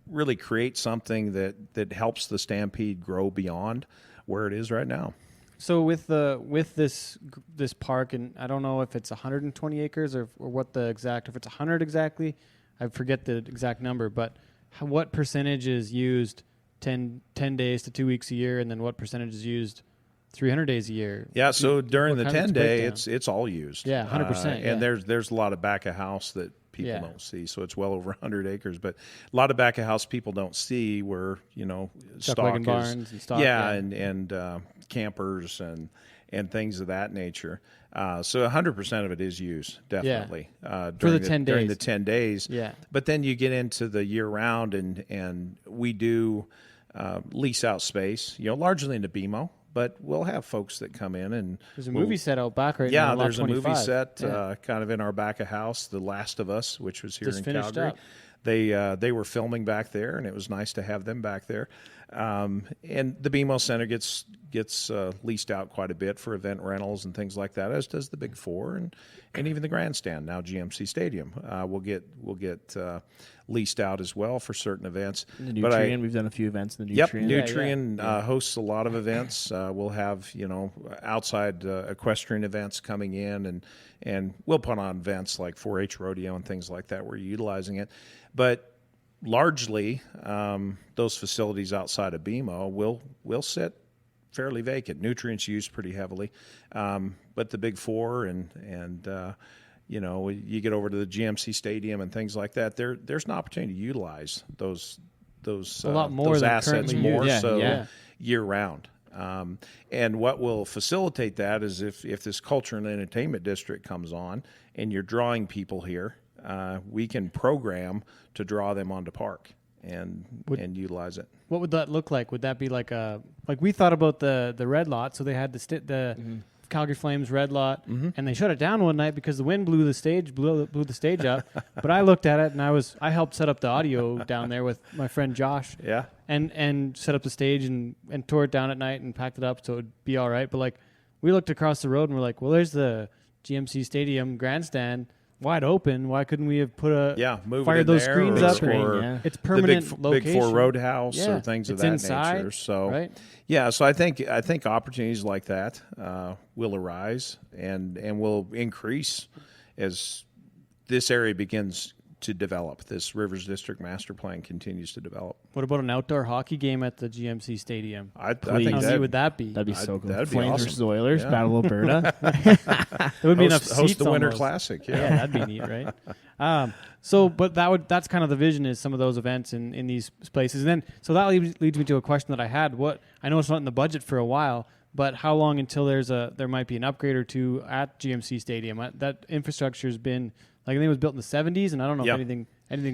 really create something that helps the Stampede grow beyond where it is right now. So with this park, and I don't know if it's 120 acres or what the exact, if it's 100 exactly, I forget the exact number, but what percentage is used 10 days to 2 weeks a year, and then what percentage is used 300 days a year? Yeah, so during the 10-day, breakdown? it's all used. Yeah, 100%. And there's a lot of back of house that people don't see, so it's well over 100 acres. But a lot of back of house people don't see where stock is, barns and stock, and campers and things of that nature. So 100% of it is used, definitely. For the 10 days. During the 10 days. Yeah. But then you get into the year round, and we do lease out space, largely into BMO. But we'll have folks that come in and there's a movie set out back right now. Yeah, there's a movie set Yeah. kind of in our back of house, The Last of Us, which was here Just in finished Calgary. up. They were filming back there, and it was nice to have them back there. And the BMO Center gets leased out quite a bit for event rentals and things like that, as does the Big Four and even the grandstand, now GMC Stadium. We'll get leased out as well for certain events. The Nutrien, we've done a few events in the Nutrien. Yep, Nutrien hosts a lot of events. We'll have outside equestrian events coming in, and we'll put on events like 4-H rodeo and things like that. We're utilizing it, but largely those facilities outside of BMO will sit fairly vacant. Nutrients used pretty heavily, but the Big Four and you get over to the GMC Stadium and things like that. There's an opportunity to utilize those a lot more those than assets currently more used. year round. And what will facilitate that is if this culture and entertainment district comes on and you're drawing people here, we can program to draw them onto park and utilize it. What would that look like? Would that be like we thought about the red lot, so they had the Calgary Flames red lot, and they shut it down one night because the wind blew the stage up. But I looked at it and I helped set up the audio down there with my friend Josh. Yeah. And set up the stage and tore it down at night and packed it up so it'd be all right. But like we looked across the road and we're like, well, there's the GMC Stadium grandstand wide open. Why couldn't we have fired those screens up? It's permanent the location. Big Four Roadhouse or things of that inside, nature. So right? Yeah, so I think opportunities like that will arise and will increase as this area begins to develop. This Rivers District Master Plan continues to develop. What about an outdoor hockey game at the GMC Stadium? I think How neat would that be? That'd be so cool. That'd be Flames awesome. versus Oilers, Yeah. Battle of Alberta. There would be enough host seats the Winter almost. Classic. Yeah, Yeah. that'd be neat, right? But that's kind of the vision, is some of those events in these places. And then so that leads me to a question that I had. I know it's not in the budget for a while, but how long until there might be an upgrade or two at GMC Stadium? That infrastructure has been, like, I think it was built in the 70s, and I don't know if anything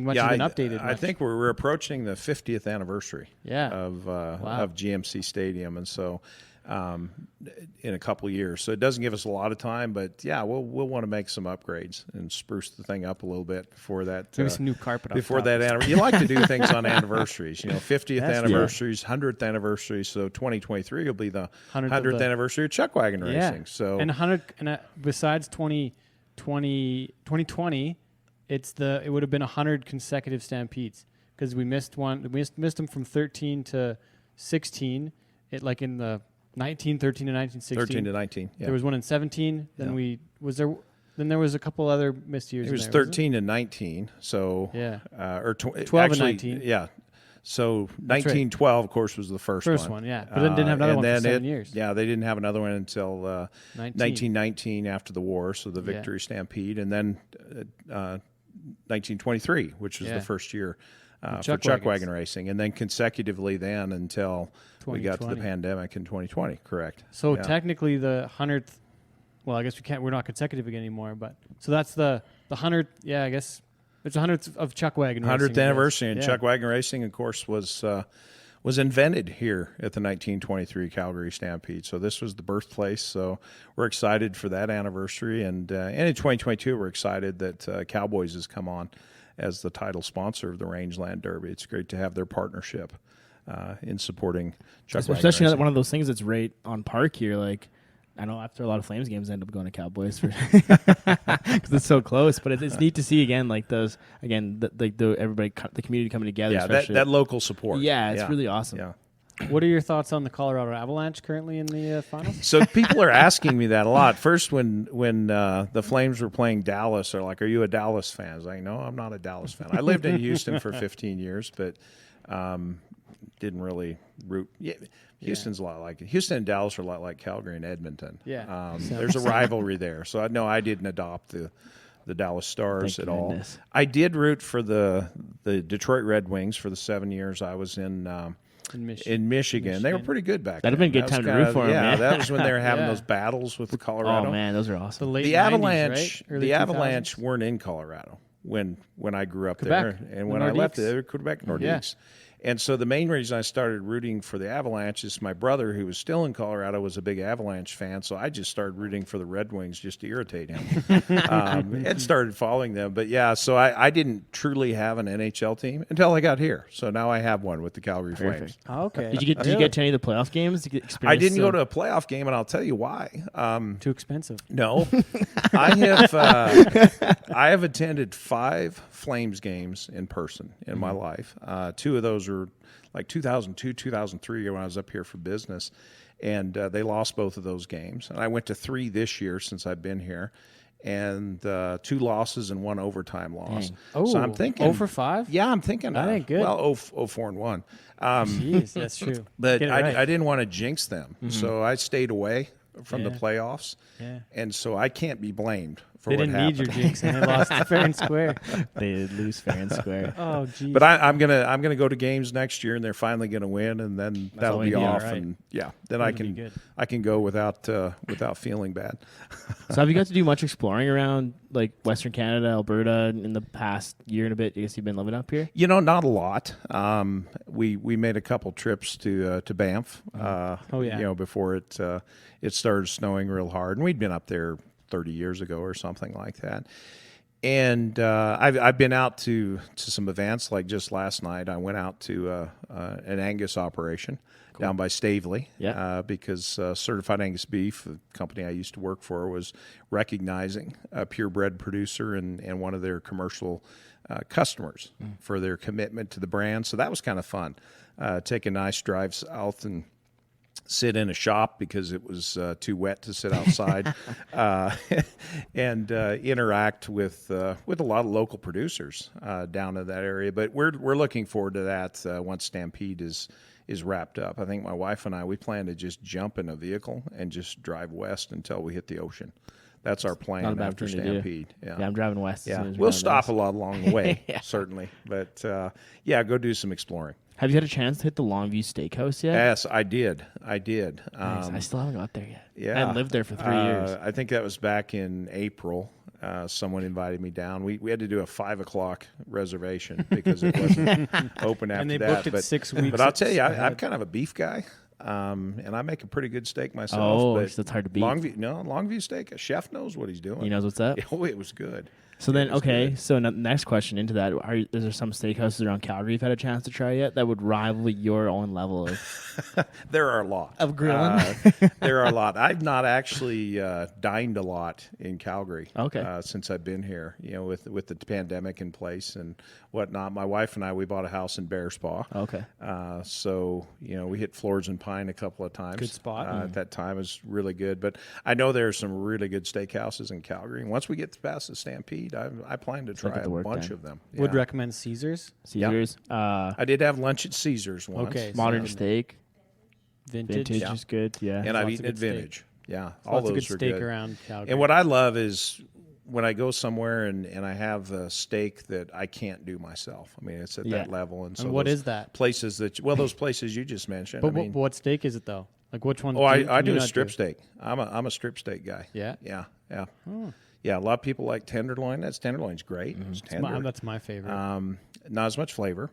much has been updated. I think we're approaching the 50th anniversary Yeah. of GMC Stadium, and so in a couple of years. So it doesn't give us a lot of time, but yeah, we'll want to make some upgrades and spruce the thing up a little bit before that. Maybe some new carpet before up top. that. You like to do things on anniversaries, 50th anniversaries, 100th anniversary. So 2023 will be the 100th anniversary of Chuck Wagon Racing. So and 100, and besides 2020, it would have been 100 consecutive Stampedes, because we missed one. We missed them from 13 to 16. It like in the 1913 to 1916. 13 to 19. Yeah. There was one in 17. Then Then there was a couple other missed years. It was in there, 13 to 19. So or 12 actually, and 19. Yeah. So 1912, of course, was the first one. Yeah. But then didn't have another one for 7 years. Yeah, they didn't have another one until 1919 after the war, so the Victory Stampede, and then 1923, which was the first year for Chuck Wagon Racing, and then consecutively then until we got to the pandemic in 2020. Correct. So technically the 100th. Well, I guess we're not consecutive again anymore. But so that's the 100th. Yeah, I guess. It's 100th of Chuck Wagon Racing. 100th anniversary, and Chuck Wagon Racing, of course, was invented here at the 1923 Calgary Stampede. So this was the birthplace. So we're excited for that anniversary, and in 2022, we're excited that Cowboys has come on as the title sponsor of the Rangeland Derby. It's great to have their partnership in supporting Chuck Wagon Especially Racing. one of those things that's right on park here, like. I know after a lot of Flames games, I end up going to Cowboys because it's so close. But it's neat to see everybody, the community coming together. Yeah, that local support. Yeah, it's really awesome. Yeah. What are your thoughts on the Colorado Avalanche currently in the finals? So people are asking me that a lot. First, when the Flames were playing Dallas, they're like, "Are you a Dallas fan?" I was like, "No, I'm not a Dallas fan. I lived in Houston for 15 years, but didn't really root." Yeah. Houston's a lot like it. Houston and Dallas are a lot like Calgary and Edmonton. Yeah. There's a rivalry there. So I didn't adopt the Dallas Stars at all. I did root for the Detroit Red Wings for the 7 years I was in Michigan. They were pretty good back then. That'd have been a good time to root for them. Yeah, man. that was when they were having those battles with the Colorado. Oh man, those are awesome. The Avalanche, 90s, right? the Avalanche weren't in Colorado when I grew up there, and when I left, they were Quebec Nordiques. Yeah. And so the main reason I started rooting for the Avalanche is my brother, who was still in Colorado, was a big Avalanche fan. So I just started rooting for the Red Wings just to irritate him and started following them. But yeah, so I didn't truly have an NHL team until I got here. So now I have one with the Calgary Flames. Oh, okay. Did you get to any of the playoff games? I didn't go to a playoff game, and I'll tell you why. Too expensive. No, I have attended 5 Flames games in person in my life. 2 of those are like 2002, 2003, when I was up here for business, and they lost both of those games. And I went to 3 this year since I've been here, and 2 losses and 1 overtime loss. Oh, so I'm thinking 0 for 5? Yeah, I'm thinking that ain't good. Well, 4 and 1. Jeez, that's true. But Get it right. I didn't want to jinx them, so I stayed away from the playoffs. Yeah. And so I can't be blamed for They what didn't need your happened. jinx, and they lost fair and square. They did lose fair and square. Oh, geez. But I'm gonna go to games next year, and they're finally gonna win, and then that'll all be we need, off, right. and then That'll be good. I can go without feeling bad. So have you got to do much exploring around like Western Canada, Alberta in the past year and a bit? I guess you've been living up here. Not a lot. We made a couple trips to Banff. Oh, yeah. Before it started snowing real hard, and we'd been up there 30 years ago or something like that. And I've been out to some events. Like just last night, I went out to an Angus operation down by Staveley. Yeah. Because Certified Angus Beef, the company I used to work for, was recognizing a purebred producer and one of their commercial customers for their commitment to the brand. So that was kind of fun. Take a nice drive south and sit in a shop because it was too wet to sit outside, and interact with a lot of local producers down in that area. But we're looking forward to that once Stampede is wrapped up. I think my wife and we plan to just jump in a vehicle and just drive west until we hit the ocean. That's our Not a plan bad after thing to do. Stampede. Yeah, I'm driving west. as Yeah, soon as we'll we're done stop this. a lot along the way, certainly. But go do some exploring. Have you had a chance to hit the Longview Steakhouse yet? Yes, I did. Nice. I still haven't got there yet. Yeah, I hadn't lived there for 3 years. I think that was back in April. Someone invited me down. We had to do a 5:00 reservation because it wasn't open after And they that. booked it 6 weeks. But I'll tell you, I'm ahead. kind of a beef guy, and I make a pretty good steak myself. Oh, but so it's hard to beat. Longview steak. A chef knows what he's doing. He knows what's up. Oh, it was good. So then, It was okay. good. So next question into that: is there some steakhouses around Calgary you've had a chance to try yet that would rival your own level of There are a lot of grilling? There are a lot. I've not actually dined a lot in Calgary. Okay. Since I've been here, with the pandemic in place and whatnot. My wife and we bought a house in Bear Spa. Okay. So we hit Floors and Pine a couple of times. Good spot. At that time. It was really good. But I know there are some really good steakhouses in Calgary. And once we get past the Stampede, I plan to try get the a work bunch done. of them. Would Yeah. recommend Caesars. Caesars. I did have lunch at Caesars once. Okay. Modern so steak. Vintage. Vintage is good. Yeah. And I've Lots of eaten good at steak. Vintage. Yeah. All Lots of those good are steak good. around Calgary. And what I love is when I go somewhere and I have a steak that I can't do myself. I mean, it's at that level. And so And what those is that? places those places you just mentioned. But I mean, what steak is it though? Like which one? I can do you a not strip steak. I'm a strip steak guy. Yeah? Yeah. Yeah. A lot of people like tenderloin. Tenderloin's great. It's tender. That's my favorite. Not as much flavor.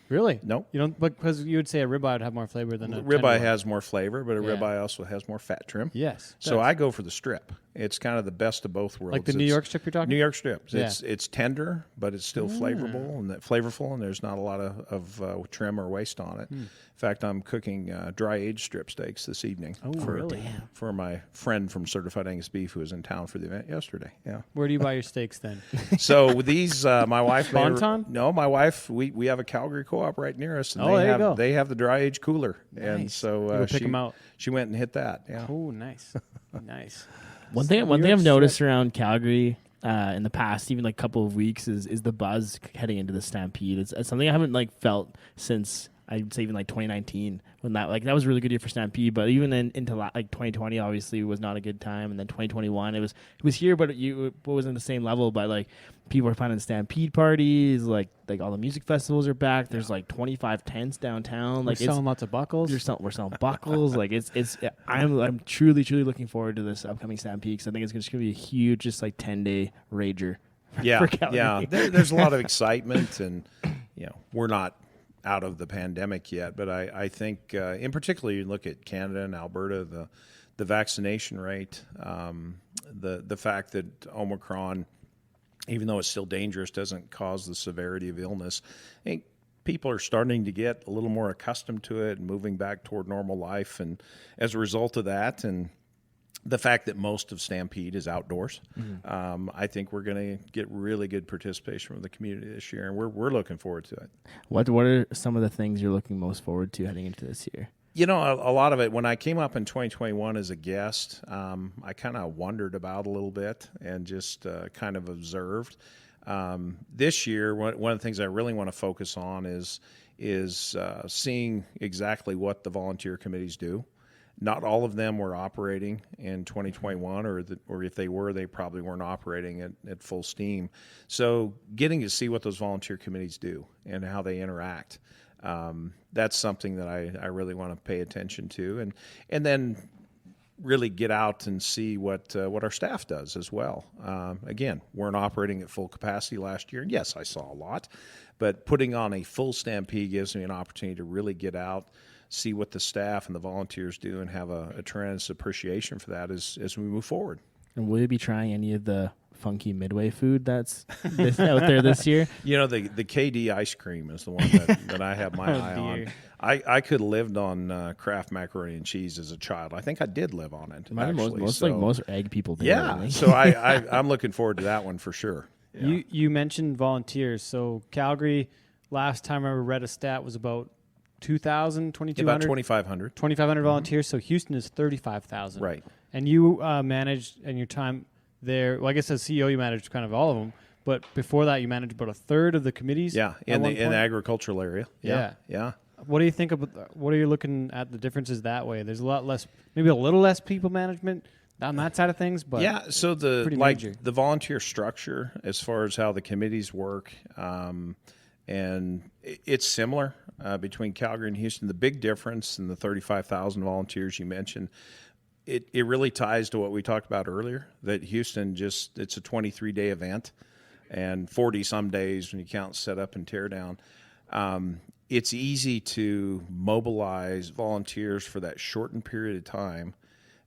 Really? Nope. You don't, because you would say a ribeye would have more flavor than a Ribeye tenderloin. has more flavor, but a Yeah. ribeye also has more fat trim. Yes. So does. I go for the strip. It's kind of the best of both worlds. like the New It's- York strip you're talking. New York strips. Yeah. It's tender, but it's still flavorful and flavorful, and there's not a lot of trim or waste on it. In fact, I'm cooking dry aged strip steaks this evening. Oh, for, really? For my friend from Certified Angus Beef who was in town for the event yesterday. Yeah. Where do you buy your steaks then? So with these, my wife. Bonton? No, my wife. We have a Calgary Co-op right near us, and Oh, there you go. they have the dry aged cooler, and Nice. so You go pick she 'em out. She went and hit that. Yeah. Oh, nice, nice. One thing I've noticed around Calgary in the past, even like couple of weeks, is the buzz heading into the Stampede. It's something I haven't felt since I'd say even 2019 when that was a really good year for Stampede. But even into 2020, obviously was not a good time, and then 2021 it was here, but it wasn't the same level. But people are planning Stampede parties, like all the music festivals are back. There's 25 tents downtown. We're selling lots of buckles. We're selling buckles. I'm truly looking forward to this upcoming Stampede because I think it's just gonna be a huge 10-day rager. Yeah, for Calgary. yeah. There's a lot of excitement, and we're not out of the pandemic yet, but I think in particular you look at Canada and Alberta, the vaccination rate, the fact that Omicron, even though it's still dangerous, doesn't cause the severity of illness. I think people are starting to get a little more accustomed to it and moving back toward normal life, and as a result of that, and the fact that most of Stampede is outdoors, I think we're going to get really good participation from the community this year, and we're looking forward to it. What are some of the things you're looking most forward to heading into this year? A lot of it, when I came up in 2021 as a guest, I kind of wondered about a little bit and just kind of observed. This year, one of the things I really want to focus on is seeing exactly what the volunteer committees do. Not all of them were operating in 2021, or if they were, they probably weren't operating at full steam. So getting to see what those volunteer committees do and how they interact, that's something that I really want to pay attention to, and then really get out and see what our staff does as well. Again, weren't operating at full capacity last year, and yes, I saw a lot, but putting on a full Stampede gives me an opportunity to really get out, see what the staff and the volunteers do, and have a tremendous appreciation for that as we move forward. And will you be trying any of the funky Midway food that's out there this year? You know, the KD ice cream is the one that I have my eye on. I could have lived on Kraft macaroni and cheese as a child. I think I did live on it. Most egg people do. Yeah, Really. so I'm looking forward to that one for sure. Yeah. You mentioned volunteers. So Calgary, last time I read a stat, was about 2,000, 2,200? About 2,500. 2,500 volunteers. So Houston is 35,000. Right. And you managed, in your time there, well, I guess as CEO you managed kind of all of them, but before that you managed about a third of the committees? Yeah, in the agricultural area. Yeah. What do you think about, what are you looking at the differences that way? There's a lot less, maybe a little less people management on that side of things, but yeah, so the volunteer structure as far as how the committees work, and it's similar between Calgary and Houston. The big difference in the 35,000 volunteers you mentioned, it really ties to what we talked about earlier, that Houston it's a 23-day event and 40 some days when you count set up and tear down. It's easy to mobilize volunteers for that shortened period of time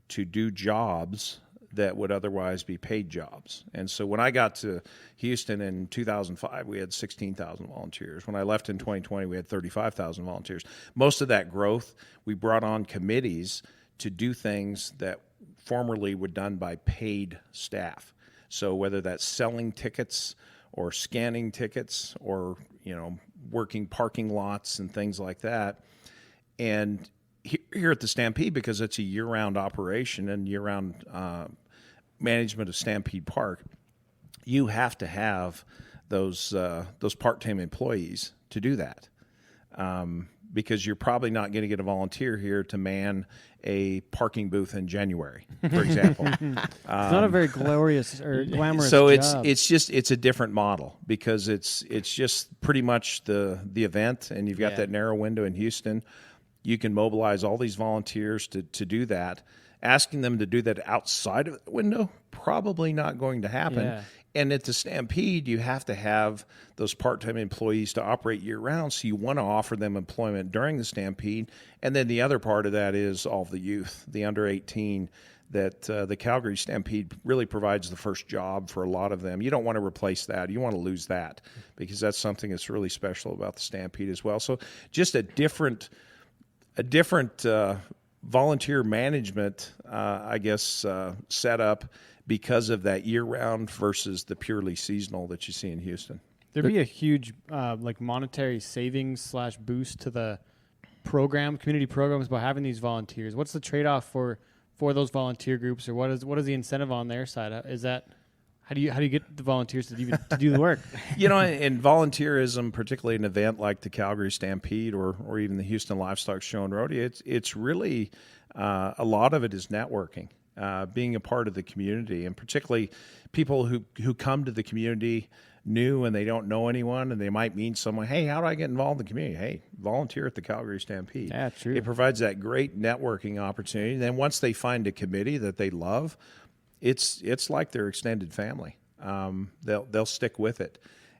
to do jobs that would otherwise be paid jobs. And so when I got to Houston in 2005, we had 16,000 volunteers. When I left in 2020, we had 35,000 volunteers. Most of that growth, we brought on committees to do things that formerly were done by paid staff. So whether that's selling tickets or scanning tickets or, working parking lots and things like that. And here at the Stampede, because it's a year-round operation and year-round management of Stampede Park, you have to have those part-time employees to do that, because you're probably not going to get a volunteer here to man a parking booth in January, for example. It's not a very glorious or glamorous so job. it's a different model, because it's just pretty much the event, and you've got that narrow window in Houston. You can mobilize all these volunteers to do that. Asking them to do that outside of the window, probably not going to happen. Yeah. And at the Stampede, you have to have those part-time employees to operate year-round, so you want to offer them employment during the Stampede. And then the other part of that is all of the youth, the under 18, that the Calgary Stampede really provides the first job for a lot of them. You don't want to replace that. You want to lose that, because that's something that's really special about the Stampede as well. So just a different volunteer management, setup, because of that year-round versus the purely seasonal that you see in Houston. There'd be a huge monetary savings / boost to the community programs by having these volunteers. What's the trade-off for those volunteer groups, or what is the incentive on their side? Is that how do you get the volunteers to do the work? In volunteerism, particularly an event like the Calgary Stampede or even the Houston Livestock Show and Rodeo, it's really a lot of it is networking, being a part of the community, and particularly people who come to the community new and they don't know anyone, and they might meet someone. Hey, how do I get involved in the community? Hey, volunteer at the Calgary Stampede. Yeah, true. It provides that great networking opportunity. And then once they find a committee that they love, it's like their extended family. They'll stick with it,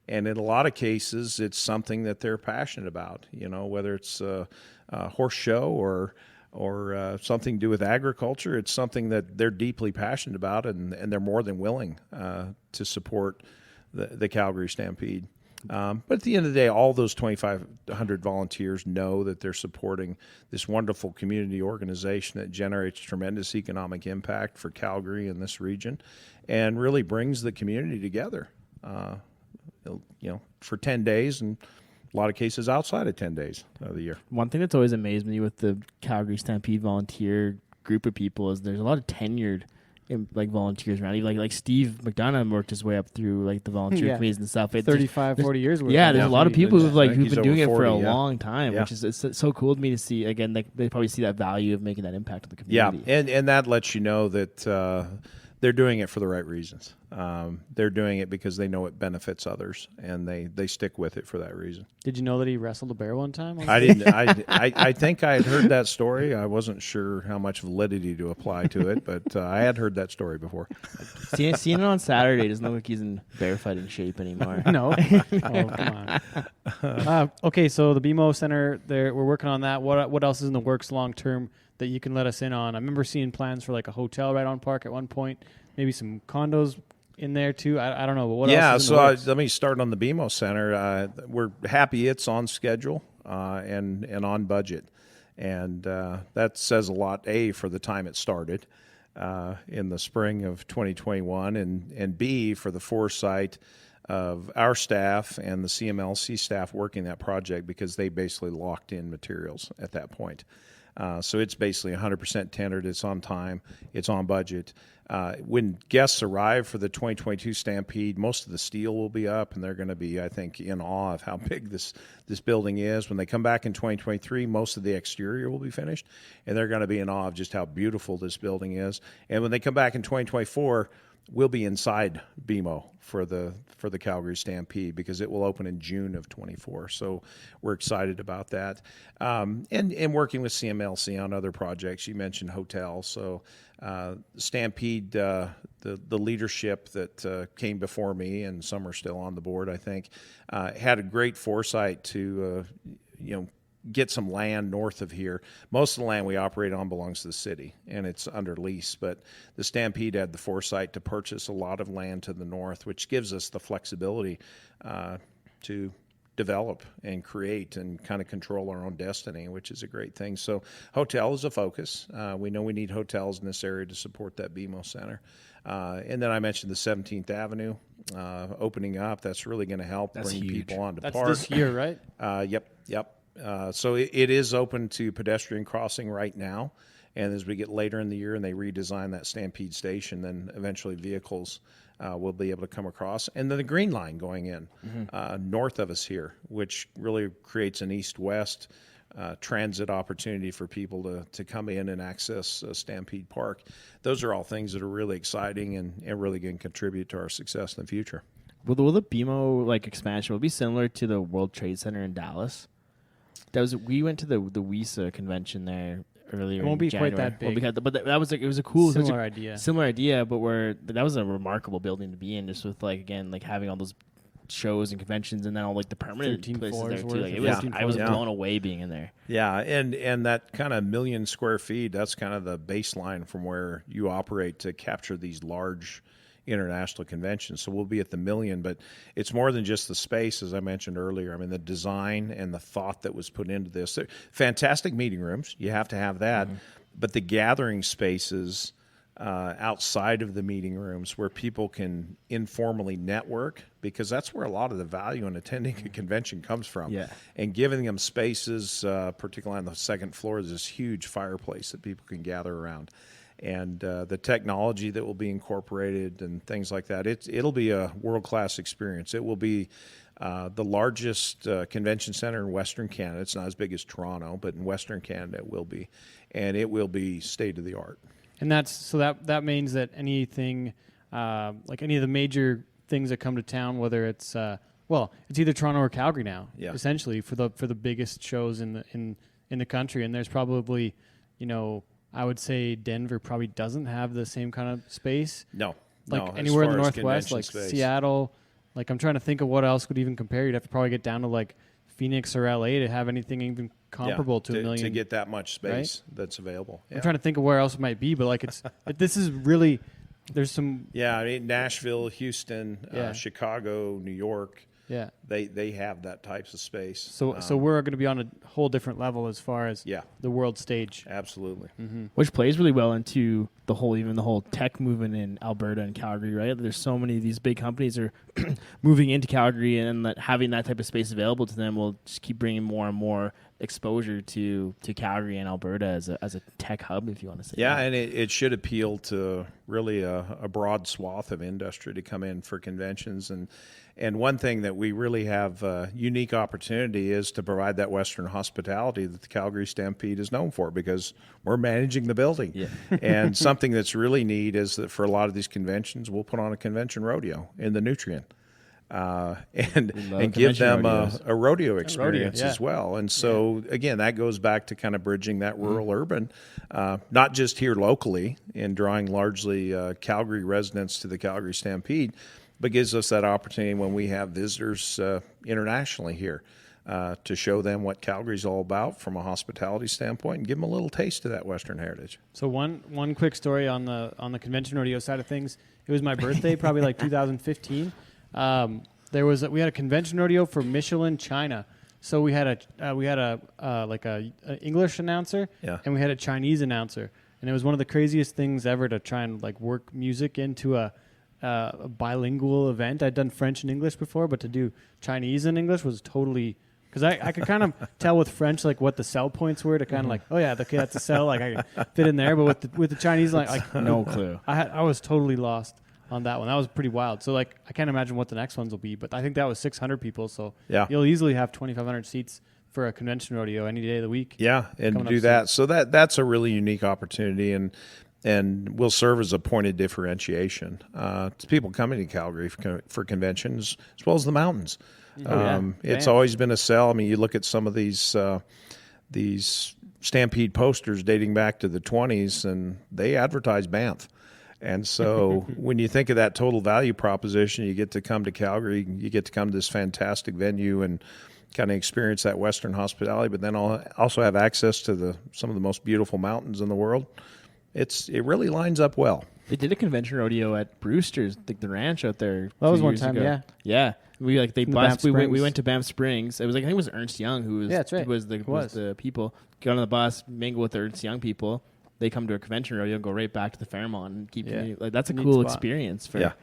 and in a lot of cases, it's something that they're passionate about. Whether it's a horse show or something to do with agriculture, it's something that they're deeply passionate about, and they're more than willing to support the Calgary Stampede. But at the end of the day, all those 2,500 volunteers know that they're supporting this wonderful community organization that generates tremendous economic impact for Calgary and this region, and really brings the community together, for 10 days, and a lot of cases outside of 10 days of the year. One thing that's always amazed me with the Calgary Stampede volunteer group of people is there's a lot of tenured like volunteers around. Even like Steve McDonough worked his way up through like the volunteer Yeah. committees and stuff. 35, 40 years worth. Yeah, there's a lot of people who've I think been he's doing it over for a 40, yeah. long time, Yeah. which is it's so cool to me to see. Again, like they probably see that value of making that impact on the Yeah, community. and that lets you know that they're doing it for the right reasons. They're doing it because they know it benefits others, and they stick with it for that reason. Did you know that he wrestled a bear one time? I didn't. I think I had heard that story. I wasn't sure how much validity to apply to it, but I had heard that story before. Seeing it on Saturday doesn't look like he's in bear fighting shape anymore. No. Oh, come on. Okay, so the BMO Center, we're working on that. What else is in the works long term that you can let us in on? I remember seeing plans for like a hotel right on Park at one point, maybe some condos in there too. I don't know, but what else is in the works? Let me start on the BMO Center. We're happy it's on schedule and on budget, and that says a lot. A, for the time it started in the spring of 2021, and B, for the foresight of our staff and the CMLC staff working that project, because they basically locked in materials at that point. So it's basically 100% tendered. It's on time. It's on budget. When guests arrive for the 2022 Stampede, most of the steel will be up, and they're going to be, I think, in awe of how big this building is. When they come back in 2023, most of the exterior will be finished, and they're going to be in awe of just how beautiful this building is. And when they come back in 2024, we'll be inside BMO for the Calgary Stampede, because it will open in June of 24. So we're excited about that. And working with CMLC on other projects. You mentioned hotels. So Stampede, the leadership that came before me, and some are still on the board, I think, had a great foresight to get some land north of here. Most of the land we operate on belongs to the city, and it's under lease, but the Stampede had the foresight to purchase a lot of land to the north, which gives us the flexibility to develop and create and kind of control our own destiny, which is a great thing. So hotel is a focus. We know we need hotels in this area to support that BMO Center. And then I mentioned the 17th Avenue opening up. That's really going to help bring huge. people onto That's Park. this year, right? Yep. So it is open to pedestrian crossing right now. And as we get later in the year and they redesign that Stampede station, then eventually vehicles will be able to come across. And then the Green Line going in north of us here, which really creates an east-west transit opportunity for people to come in and access Stampede Park. Those are all things that are really exciting and really going to contribute to our success in the future. Will the BMO expansion will be similar to the World Trade Center in Dallas? We went to the WESA convention there earlier. It won't be in January. quite that big. But that was it was a cool Similar idea. Similar idea, but that was a remarkable building to be in, just with having all those shows and conventions, and then all the permanent 13 places floors there too. worth. It was, 13 I was floors. blown away being in there. Yeah, and that kind of 1 million square feet, that's kind of the baseline from where you operate to capture these large international conventions. So we'll be at the 1 million, but it's more than just the space, as I mentioned earlier. I mean, the design and the thought that was put into this. They're fantastic meeting rooms. You have to have that. Mm-hmm. But the gathering spaces outside of the meeting rooms where people can informally network, because that's where a lot of the value in attending a convention comes from. Yeah. And giving them spaces, particularly on the second floor, there's this huge fireplace that people can gather around. And the technology that will be incorporated and things like that, it'll be a world-class experience. It will be the largest convention center in Western Canada. It's not as big as Toronto, but in Western Canada it will be. And it will be state-of-the-art. And that means that anything, like any of the major things that come to town, whether it's it's either Toronto or Calgary now, essentially for the biggest shows in the country. And there's probably, I would say Denver probably doesn't have the same kind of space. No. Anywhere in the Northwest, space. Seattle. I'm trying to think of what else could even compare. You'd have to probably get down to Phoenix or LA to have anything even comparable to 1 million. To get that much space that's available. Yeah. I'm trying to think of where else it might be, but this is really, there's some. Yeah, I mean, Nashville, Houston, Chicago, New York. Yeah, they have that types of space. So we're going to be on a whole different level as far as the world stage. Absolutely. Mm-hmm. Which plays really well into the whole tech movement in Alberta and Calgary, right? There's so many of these big companies are moving into Calgary, and having that type of space available to them will just keep bringing more and more exposure to Calgary and Alberta as a tech hub, if you want to say. Yeah, that. and it should appeal to really a broad swath of industry to come in for conventions. And one thing that we really have a unique opportunity is to provide that Western hospitality that the Calgary Stampede is known for, because we're managing the building. Yeah. And something that's really neat is that for a lot of these conventions, we'll put on a convention rodeo in the Nutrient. And give them a rodeo experience as well. And so, again, that goes back to kind of bridging that rural urban, not just here locally and drawing largely Calgary residents to the Calgary Stampede, but gives us that opportunity when we have visitors internationally here to show them what Calgary's all about from a hospitality standpoint and give them a little taste of that Western heritage. So one quick story on the convention rodeo side of things. It was my birthday, probably like 2015. We had a convention rodeo for Michelin China. So we had a English announcer, and we had a Chinese announcer, and it was one of the craziest things ever to try and like work music into a bilingual event. I'd done French and English before, but to do Chinese and English was totally, because I could kind of tell with French like what the sell points were to kind of like, oh yeah, okay, that's a sell, like I could fit in there. But with the Chinese, like no clue. I was totally lost on that one. That was pretty wild. So like I can't imagine what the next ones will be, but I think that was 600 people. So you'll easily have 2,500 seats for a convention rodeo any day of the week. Yeah, and do that. So that's a really unique opportunity, and will serve as a point of differentiation to people coming to Calgary for conventions as well as the mountains. It's always been a sell. I mean, you look at some of these Stampede posters dating back to the 20s, and they advertise Banff. And so when you think of that total value proposition, you get to come to Calgary, you get to come to this fantastic venue and kind of experience that Western hospitality, but then also have access to some of the most beautiful mountains in the world. It really lines up well. They did a convention rodeo at Brewster's, the ranch out there. That was one time, ago. Yeah. We went to Banff Springs. It was I think it was Ernst Young who was that's right. was the people. Get on the bus, mingle with the Ernst Young people. They come to a convention rodeo and go right back to the Fairmont and keep that's a cool experience for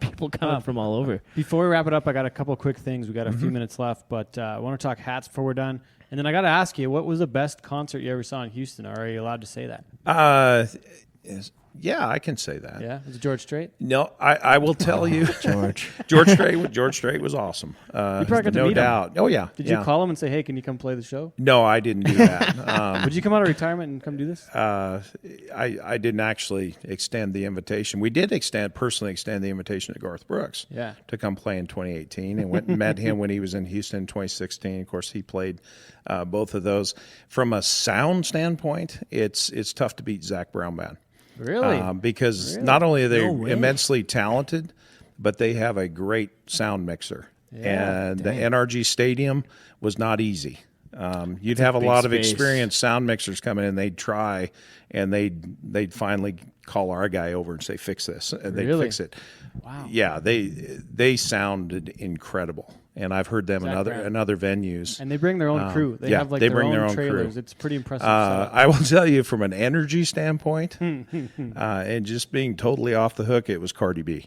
people coming from all over. Before we wrap it up, I got a couple quick things. We got a few minutes left, but I want to talk hats before we're done. And then I got to ask you, what was the best concert you ever saw in Houston? Or are you allowed to say that? Yeah, I can say that. Yeah, was it George Strait? No, I will tell you, George Strait was awesome. You probably got to no meet doubt. Him. Oh yeah. Did you call him and say, "Hey, can you come play the show"? No, I didn't do that. Would you come out of retirement and come do this? I didn't actually extend the invitation. We did personally extend the invitation to Garth Brooks. To come play in 2018, and went and met him when he was in Houston in 2016. Of course, he played both of those. From a sound standpoint, it's tough to beat Zach Brown Band. Really? Because not only are they immensely talented, but they have a great sound mixer. And the NRG Stadium was not easy. You'd have a lot of experienced sound mixers come in, and they'd try, and they'd finally call our guy over and say, "Fix this," and they'd fix it. Wow. Yeah, they sounded incredible. And I've heard them in other venues. And they bring their own crew. They have their own trailers. It's pretty impressive. I will tell you from an energy standpoint, and just being totally off the hook, it was Cardi B.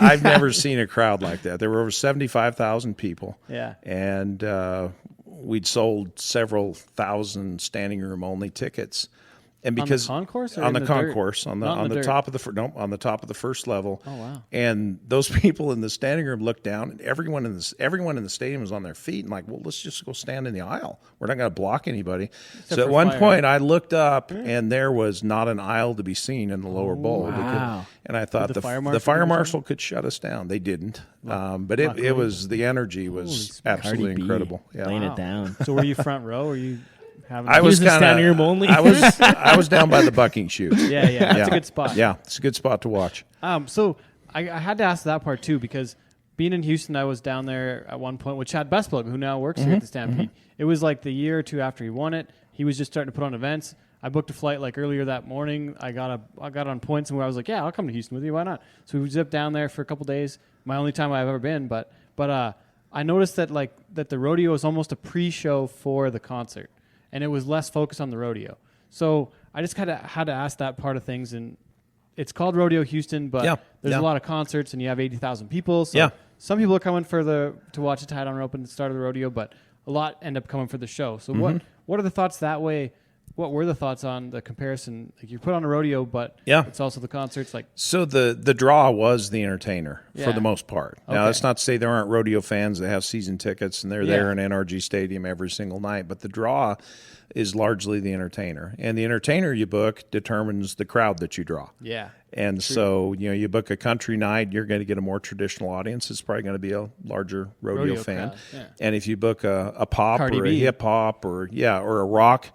I've never seen a crowd like that. There were over 75,000 people. Yeah. And we'd sold several thousand standing room only tickets. And because on the concourse, on the concourse, on the top of on the top of the first level. Oh wow! And those people in the standing room looked down, and everyone in the stadium was on their feet, and like, well, let's just go stand in the aisle. We're not going to block anybody. So at one point, I looked up, and there was not an aisle to be seen in the lower bowl. Wow! And I thought the fire marshal could shut us down. They didn't, but it was the energy was absolutely incredible. Yeah. Laying it down. So were you front row? Or were you? I was standing room only. I was down by the bucking chute. Yeah, that's a good spot. Yeah, it's a good spot to watch. So I had to ask that part too, because being in Houston, I was down there at one point with Chad Bestplug, who now works here at the Stampede. It was like the year or two after he won it. He was just starting to put on events. I booked a flight like earlier that morning. I got on points, and where I was like, yeah, I'll come to Houston with you. Why not? So we zipped down there for a couple days. My only time I've ever been, but I noticed that the rodeo is almost a pre-show for the concert. And it was less focused on the rodeo. So I just kind of had to ask that part of things. And it's called Rodeo Houston, but there's a lot of concerts, and you have 80,000 people. So some people are coming to watch the tie down rope and the start of the rodeo, but a lot end up coming for the show. So what are the thoughts that way? What were the thoughts on the comparison? Like you put on a rodeo, but it's also the concerts. Like so, the draw was the entertainer for the most part. Now that's not to say there aren't rodeo fans that have season tickets and they're there in NRG Stadium every single night, but the draw is largely the entertainer, and the entertainer you book determines the crowd that you draw. Yeah. And so, you book a country night, you're going to get a more traditional audience. It's probably going to be a larger rodeo fan. Yeah. And if you book a pop Cardi or a B. hip hop or a rock,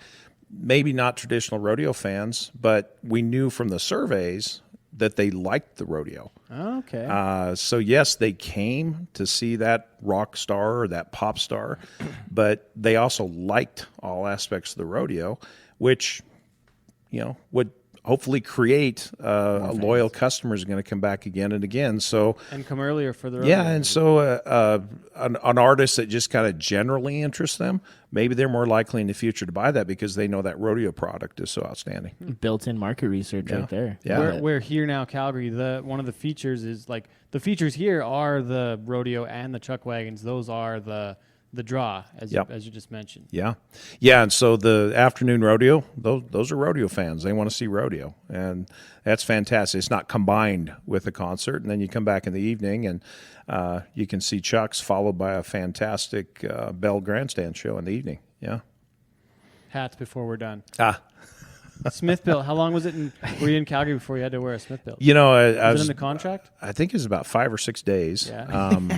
maybe not traditional rodeo fans, but we knew from the surveys that they liked the rodeo. Okay. So yes, they came to see that rock star or that pop star, but they also liked all aspects of the rodeo, which, would hopefully create a loyal customers going to come back again and again. So and come earlier for the rodeo. yeah, and so an artist that just kind of generally interests them, maybe they're more likely in the future to buy that because they know that rodeo product is so outstanding. Built-in market research right there. Yeah. We're here now, Calgary. One of the features is like the features here are the rodeo and the chuck wagons. Those are the draw, as you just mentioned. Yeah. Yeah, and so the afternoon rodeo, those are rodeo fans. They want to see rodeo, and that's fantastic. It's not combined with a concert, and then you come back in the evening, and you can see chucks followed by a fantastic Bell Grandstand show in the evening. Yeah. Hats before we're done. Smith Smithbilt, how long was it? Were you in Calgary before you had to wear a Smithbilt? I Was was it in the contract? I think it was about 5 or 6 days. Yeah.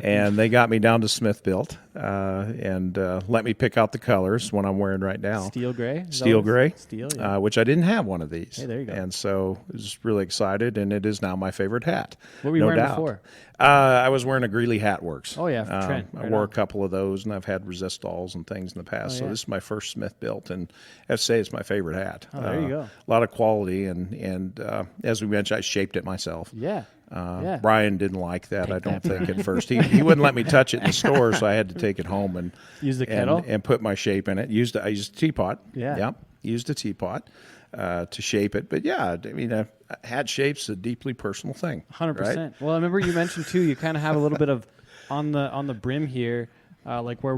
And they got me down to Smithbilt and let me pick out the colors, one I'm wearing right now. Steel gray? Steel gray. Steel, yeah. Which I didn't have one of these. Hey, there you go. And so I was really excited, and it is now my favorite hat. What were you no wearing doubt. before? I was wearing a Greeley Hat Works. Oh, yeah, for Trent. I Right wore on. a couple of those, and I've had Resistals and things in the past. So yeah. this is my first Smithbilt, and I have to say it's my favorite hat. Oh, there you go. A lot of quality, and as we mentioned, I shaped it myself. Yeah. Yeah. Brian didn't like that, I don't think, at first. He wouldn't let me touch it in the store, so I had to take it home and Use the kettle? and put my shape in it. I used a teapot. Yeah. Yep. Used a teapot to shape it. But yeah, I mean, hat shape's a deeply personal thing. 100%. Right? Well, I remember you mentioned too, you kind of have a little bit of on the brim here, like where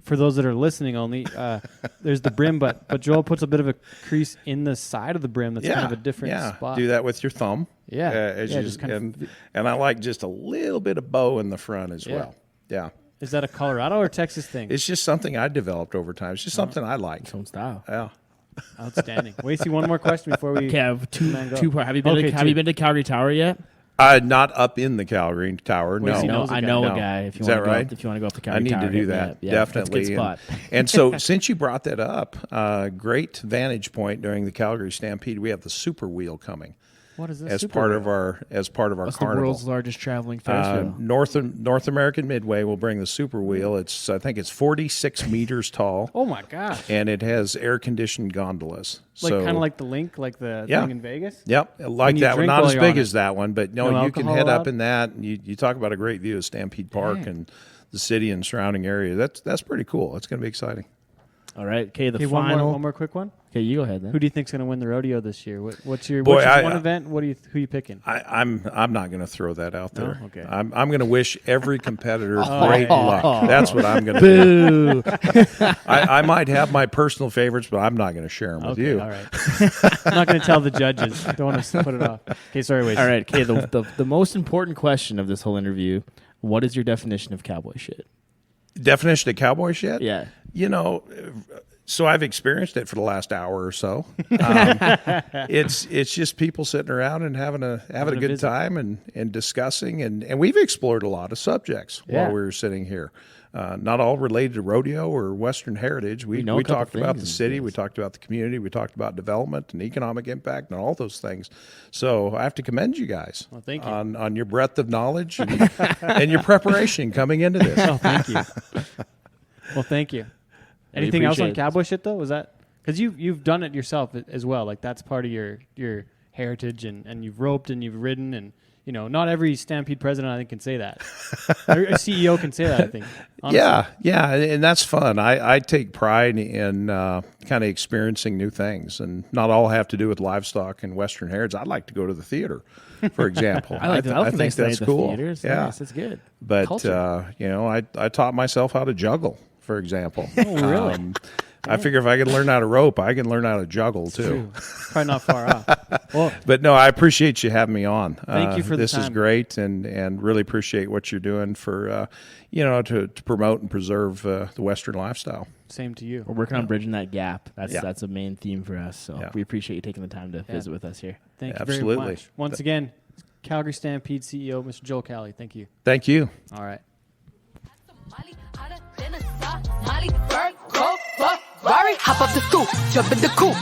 for those that are listening only, there's the brim, but Joel puts a bit of a crease in the side of the brim that's kind of a different spot. Do that with your thumb. Yeah. And I like just a little bit of bow in the front as well. Yeah. Is that a Colorado or Texas thing? It's just something I developed over time. It's just something I like. Its own style. Yeah. Outstanding. Wacey, one more question before we. Okay, I have Man, go. two part. Have you been? Okay, Have you been to Calgary Tower yet? Not up in the Calgary Tower. Wait, No. so you No, knows a I guy. know No. a guy. If you Is want that to go, right? if you want to go up to I Calgary need Tower, to do that. Yeah, Definitely. It's a good spot. And so since you brought that up, great vantage point during the Calgary Stampede, we have the Super Wheel coming What is this? as part of our What's the carnival. world's largest traveling Ferris wheel? North American Midway will bring the Super Wheel. I think it's 46 meters tall, Oh my gosh. and it has air conditioned gondolas. Kind of like the Link, like the thing in Vegas? Yep, like you that one. drink Not while as you're big on it. as that one, but no, No you can alcohol head up allowed? in that. And you talk about a great view of Stampede Park Dang. and the city and surrounding area. That's pretty cool. It's going to be exciting. All right. Okay. The Okay, final. one more quick one. Okay, you go ahead then. Who do you think's going to win the rodeo this year? What's your Boy, one event? Who are you picking? I'm not going to throw that out there. No? Okay. I'm going to wish every competitor Oh, great yeah. luck. That's what I'm going to do. Boo. I might have my personal favorites, but I'm not going to share them with Okay, you. all right. I'm not going to tell the judges. Don't want to put it off. Okay, sorry, wait. All right. Okay. The most important question of this whole interview: what is your definition of cowboy shit? Definition of cowboy shit? Yeah. So I've experienced it for the last hour or so. It's just people sitting around and having a good visit. time and discussing and we've explored a lot of subjects Yeah. while we were sitting here. Not all related to rodeo or Western heritage. We know a couple talked about things the these city, days. we talked about the community, we talked about development and economic impact and all those things. So I have to commend you guys Well, thank you. on your breadth of knowledge and, and your preparation coming into this. Oh, thank you. Well, thank you. Anything else on appreciate it. cowboy shit though? Was that because you've done it yourself as well? Like that's part of your heritage, and you've roped and you've ridden and not every Stampede president I think can say that. Or a CEO can say that, I think. Honestly. Yeah, and that's fun. I take pride in kind of experiencing new things, and not all have to do with livestock and Western heritage. I'd like to go to the theater, for example. I like I think that's cool. Theaters. Yeah, Nice. That's good. but Culture. I taught myself how to juggle, for example. Oh, really? I figure if I can learn how to rope, I can learn how to juggle too. Probably not far off. Well, But no, I appreciate you having me on. Thank you for the this is time. great, and really appreciate what you're doing for to promote and preserve the Western lifestyle. same to you. We're working on bridging that gap. Yeah. That's a main theme for us. So Yeah. we appreciate you taking the time to visit with us here. Thank you Absolutely. very much. Once again, Calgary Stampede CEO, Mr. Joel Cowley. Thank you. Thank you. All right. Rari, hop up the stoop, jump in the coop,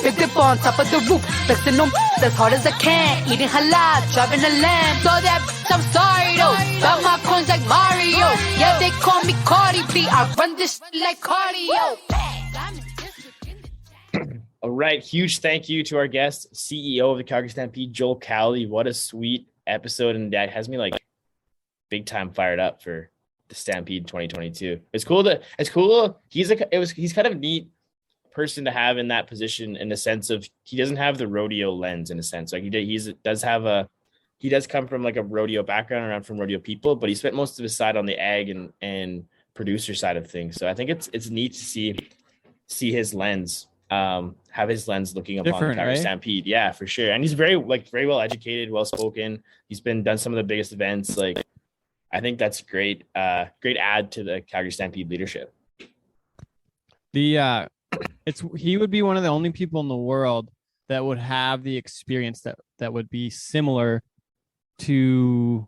big dip on top of the roof, flexing them as hard as I can, eating halal, driving a lamb, so that I'm sorry though, got my coins like Mario, yeah they call me Cardi B, I run this like cardio. All right. Huge thank you to our guest, CEO of the Calgary Stampede, Joel Cowley. What a sweet episode. And that has me like big time fired up for the Stampede 2022. It's cool. He's kind of a neat person to have in that position, in the sense of he doesn't have the rodeo lens, in a sense. Like he does come from like a rodeo background, around from rodeo people, but he spent most of his side on the ag and producer side of things. So I think it's neat to see his lens. Have his lens looking upon the Calgary Stampede. Yeah, for sure. And he's very well educated, well spoken. He's done some of the biggest events. Like, I think that's great add to the Calgary Stampede leadership. He would be one of the only people in the world that would have the experience that would be similar to,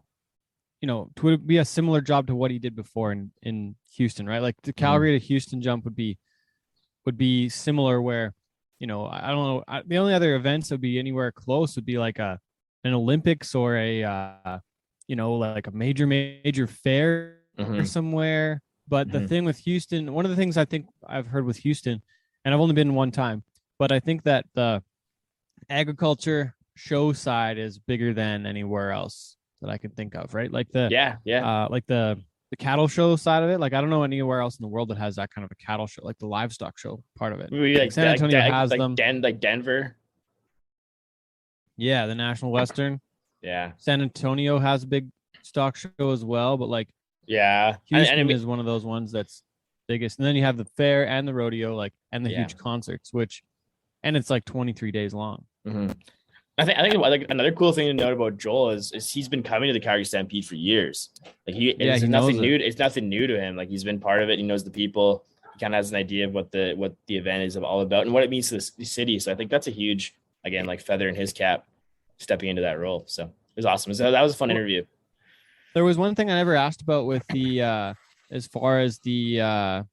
would be a similar job to what he did before in Houston, right? Like the Calgary to Houston jump would be similar, where, I don't know, the only other events that would be anywhere close would be like an Olympics or a like a major fair or somewhere. But the thing with Houston, one of the things I think I've heard with Houston, and I've only been one time, but I think that the agriculture show side is bigger than anywhere else that I can think of, right? Like like the cattle show side of it. Like, I don't know anywhere else in the world that has that kind of a cattle show, like the livestock show part of it. Maybe like San Antonio has like them. like Denver. Yeah, the National Western. Yeah. San Antonio has a big stock show as well, but like Houston is one of those ones that's biggest. And then you have the fair and the rodeo, and the huge concerts, and it's like 23 days long. Mm-hmm. I think like another cool thing to note about Joel is he's been coming to the Calgary Stampede for years. Like it's nothing new. It's nothing new to him. Like, he's been part of it. He knows the people. He kind of has an idea of what the event is all about and what it means to the city. So I think that's a huge, again, like, feather in his cap, stepping into that role. So it was awesome. So that was a fun interview. There was one thing I never asked about with the as far as the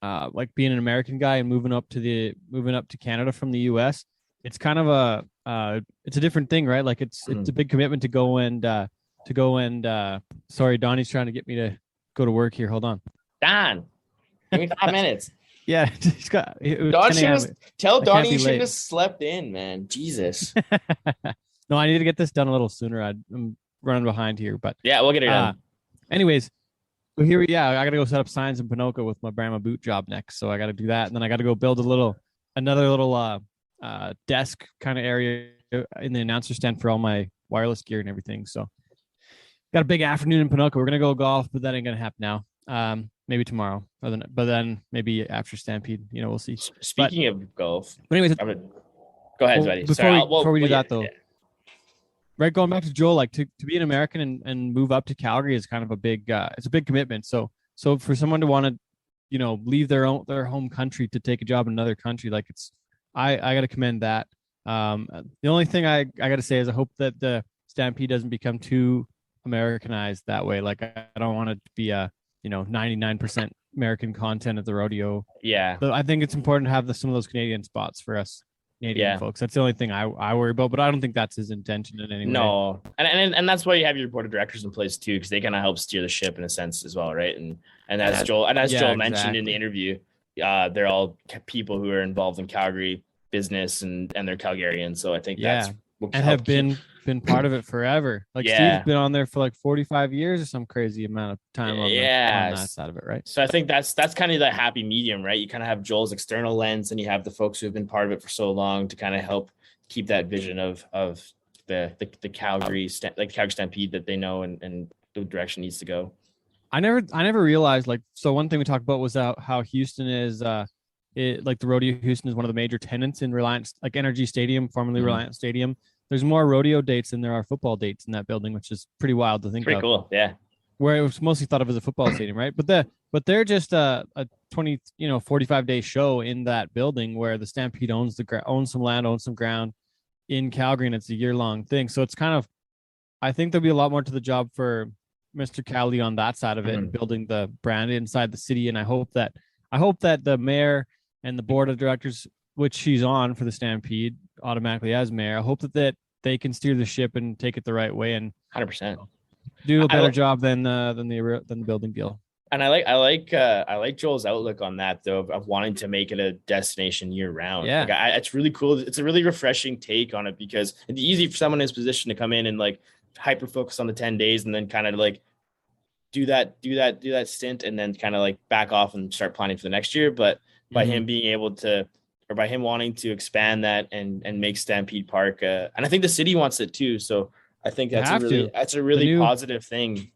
like being an American guy and moving up to Canada from the US. It's kind of it's a different thing, right? Like, it's a big commitment to go and sorry, Donnie's trying to get me to go to work here. Hold on. Don, give me 5 minutes. Yeah, he's got. Tell Donnie he shouldn't have slept in, man. Jesus. No, I need to get this done a little sooner. I'm running behind here, but yeah, we'll get it done. Anyways, so here, I got to go set up signs in Ponoka with my Brahma boot job next. So I got to do that, and then I got to go build another little desk kind of area in the announcer stand for all my wireless gear and everything. So got a big afternoon in Ponoka. We're gonna go golf, but that ain't gonna happen now. Maybe tomorrow, but then maybe after Stampede. We'll see. Speaking of golf, but anyways, go ahead, buddy. Before we do that, though. Right, going back to Joel, like to be an American and move up to Calgary is kind of a big it's a big commitment. So for someone to want to leave their home country to take a job in another country, like, it's I got to commend that. The only thing I got to say is I hope that the Stampede doesn't become too Americanized that way. Like, I don't want it to be a 99% American content at the rodeo. Yeah, but I think it's important to have some of those Canadian spots for us Canadian folks. That's the only thing I worry about, but I don't think that's his intention in any way. No, and that's why you have your board of directors in place too, because they kind of help steer the ship in a sense as well, right? And as Joel mentioned in the interview, they're all people who are involved in Calgary business and they're Calgarians. So I think that's and have been been part of it forever. Like Yeah. Steve's been on there for like 45 years or some crazy amount of time on that side of it, right? So I think that's kind of that happy medium, right? You kind of have Joel's external lens, and you have the folks who have been part of it for so long to kind of help keep that vision of the Calgary Calgary Stampede that they know and the direction needs to go. I never realized, like, so one thing we talked about was how Houston is like the rodeo Houston is one of the major tenants in Reliance, like Energy Stadium, formerly Reliance Stadium. There's more rodeo dates than there are football dates in that building, which is pretty wild to think Pretty of. cool, yeah. Where it was mostly thought of as a football stadium, right? But they're just a 45-day show in that building where the Stampede owns some land, owns some ground in Calgary, and it's a year-long thing. So it's kind of, I think there'll be a lot more to the job for Mr. Cowley on that side of it and building the brand inside the city. And I hope that the mayor and the board of directors, which she's on for the Stampede automatically as mayor, I hope that they can steer the ship and take it the right way and 100% do a better job than the building deal. And I like Joel's outlook on that, though, of wanting to make it a destination year round. Yeah, like, it's really cool. It's a really refreshing take on it, because it's easy for someone in his position to come in and like hyper focus on the 10 days and then kind of like do that stint and then kind of like back off and start planning for the next year. But by him being able to, or by him wanting to expand that and make Stampede Park, and I think the city wants it too. So I think that's a really positive thing.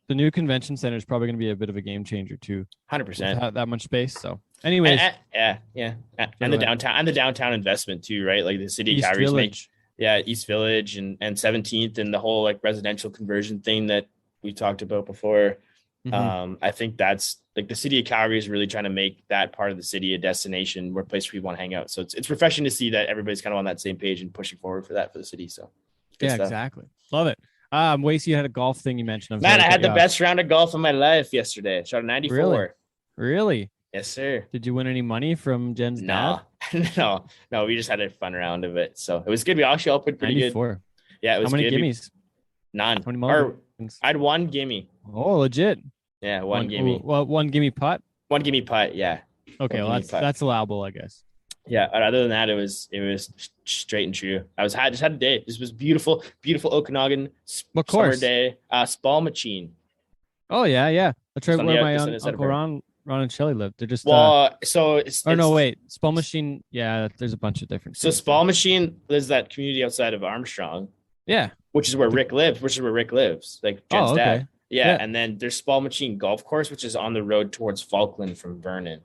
The new convention center is probably going to be a bit of a game changer too. 100%. That much space. So, anyways, and the downtown investment too, right? Like the city of Calgary's East Village and 17th and the whole like residential conversion thing that we talked about before. I think that's like the city of Calgary is really trying to make that part of the city a destination where place where people want to hang out. So it's refreshing to see that everybody's kind of on that same page and pushing forward for that for the city. So yeah, stuff. Exactly. Love it. Wacey, you had a golf thing you mentioned. Man, I had the best round of golf of my life yesterday. Shot a 94. Really? Yes, sir. Did you win any money from Jen's dad? No. We just had a fun round of it. So it was good. We actually all put pretty 94. Good. Yeah, it was How many good. gimmies? None. How many I had one gimme. Oh, legit. Yeah, one gimme. Well, one gimme putt? One gimme putt, yeah. Okay, well, that's allowable, I guess. Yeah, other than that, it was straight and true. I just had a day. This was beautiful Okanagan summer day. Spalmachine. Oh yeah. That's right where my uncle Ron and Shelley lived. They're just Spalmachine. Yeah, there's a bunch of different. So Spalmachine is that community outside of Armstrong. Yeah, which is where Rick lives. Like Jen's dad. Yeah, and then there's Spalmachine Golf Course, which is on the road towards Falkland from Vernon.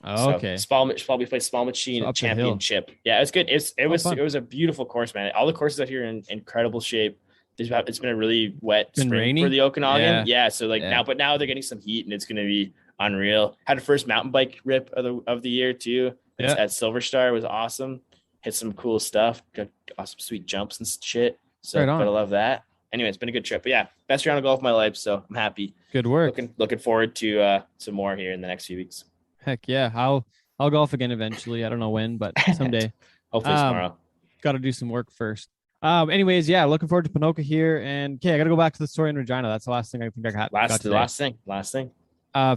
Oh, okay. Spalmachine Championship. Yeah, it's good. It was a beautiful course, man. All the courses out here are in incredible shape. It's been a really wet spring for the Okanagan. Yeah. So now they're getting some heat and it's going to be unreal. Had a first mountain bike rip of the year too. It's at Silver Star. It was awesome. Hit some cool stuff. Got awesome sweet jumps and shit. So gotta love that. Anyway, it's been a good trip. But yeah, best round of golf of my life. So I'm happy. Good work. Looking forward to some more here in the next few weeks. Heck yeah. I'll golf again eventually. I don't know when, but someday. Hopefully tomorrow. Got to do some work first. Anyways, yeah, looking forward to Ponoka here. And okay, I got to go back to the story in Regina. That's the last thing I think I got. Last thing.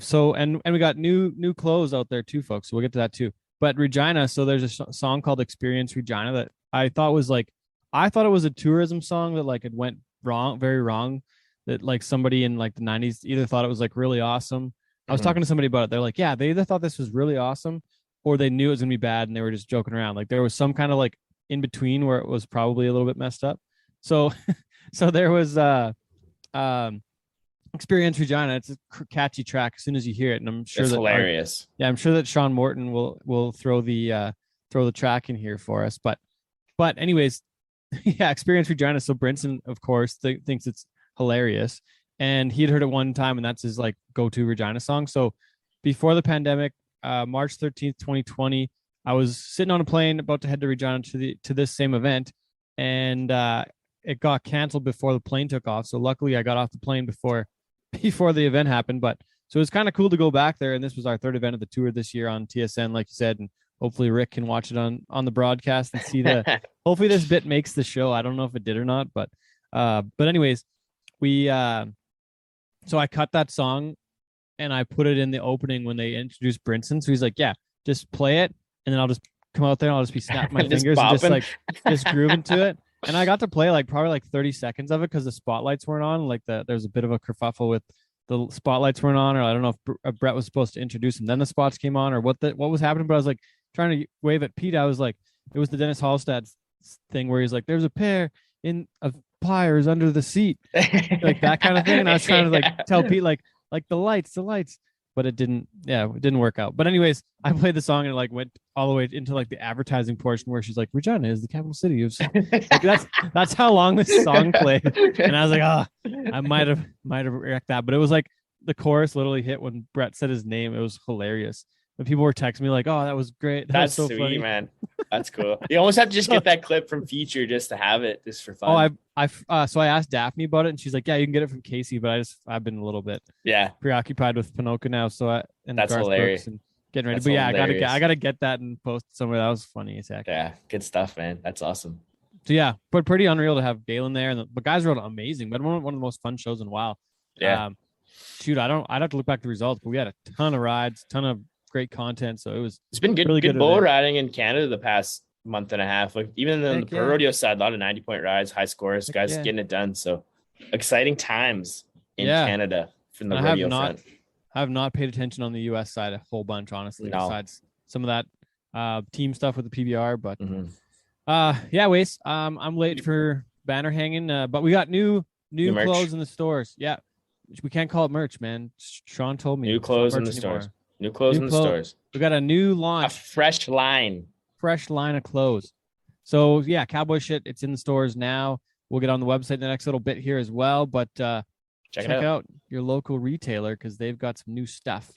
So we got new clothes out there too, folks. So we'll get to that too. But Regina, so there's a song called Experience Regina that I thought it was a tourism song that like it went wrong, very wrong. That like somebody in like the 90s either thought it was like really awesome. I was talking to somebody about it. They're like, yeah, they either thought this was really awesome or they knew it was gonna be bad and they were just joking around. Like there was some kind of like in between where it was probably a little bit messed up. So there was Experience Regina. It's a catchy track as soon as you hear it, and I'm sure it's hilarious. I'm sure that Sean Morton will throw the track in here for us. But anyways, yeah, Experience Regina. So Brinson, of course, thinks it's hilarious, and he'd heard it one time, and that's his like go-to Regina song. So before the pandemic, March 13th, 2020, I was sitting on a plane about to head to Regina to this same event, and it got canceled before the plane took off. So luckily, I got off the plane before the event happened. But so it was kind of cool to go back there, and this was our third event of the tour this year on TSN, like you said, and hopefully Rick can watch it on the broadcast and see the. Hopefully this bit makes the show. I don't know if it did or not, but anyways, we so I cut that song and I put it in the opening when they introduced Brinson. So he's like, yeah, just play it, and then I'll just come out there and I'll just be snapping my fingers and just grooving to it. And I got to play like probably like 30 seconds of it because the spotlights weren't on. Like there's a bit of a kerfuffle with the spotlights weren't on, or I don't know if Brett was supposed to introduce and then the spots came on, or what was happening. But I was like trying to wave at Pete. I was like, it was the Dennis Hallstatt thing where he's like, "There's a pair of pliers under the seat," like that kind of thing. And I was trying to like tell Pete like the lights, but it didn't work out. But anyways, I played the song and it like went all the way into like the advertising portion where she's like, Regina is the capital city of like that's how long this song played. And I was like, I might have wrecked that. But it was like the chorus literally hit when Brett said his name. It was hilarious. And people were texting me like, "Oh, that was great. That's was so sweet, funny, man. That's cool." You almost have to just get that clip from Feature just to have it, just for fun. So I asked Daphne about it, and she's like, "Yeah, you can get it from Casey," but I've been a little bit preoccupied with Pinoca now. So that's Garth hilarious. And getting ready. That's but yeah, hilarious. I gotta get that and post it somewhere. That was funny as heck. Yeah, good stuff, man. That's awesome. So yeah, but pretty unreal to have Galen there, and the guys were amazing. But one of the most fun shows in a while. Yeah. I'd have to look back at the results, but we had a ton of rides, ton of great content. So it's been good, really good bull riding in Canada the past month and a half. Like even on the pro rodeo side, a lot of 90-point rides, high scores, guys getting it done. So exciting times in Canada from the rodeo front. I have not paid attention on the US side a whole bunch, honestly, besides some of that team stuff with the PBR. But Wacey, I'm late for banner hanging, but we got new clothes in the stores. Yeah. We can't call it merch, man. Sean told me. New clothes in the stores. New clothes in the stores. We got a new launch. A fresh line of clothes. So yeah, Cowboy Shit. It's in the stores now. We'll get on the website in the next little bit here as well. But check out your local retailer because they've got some new stuff.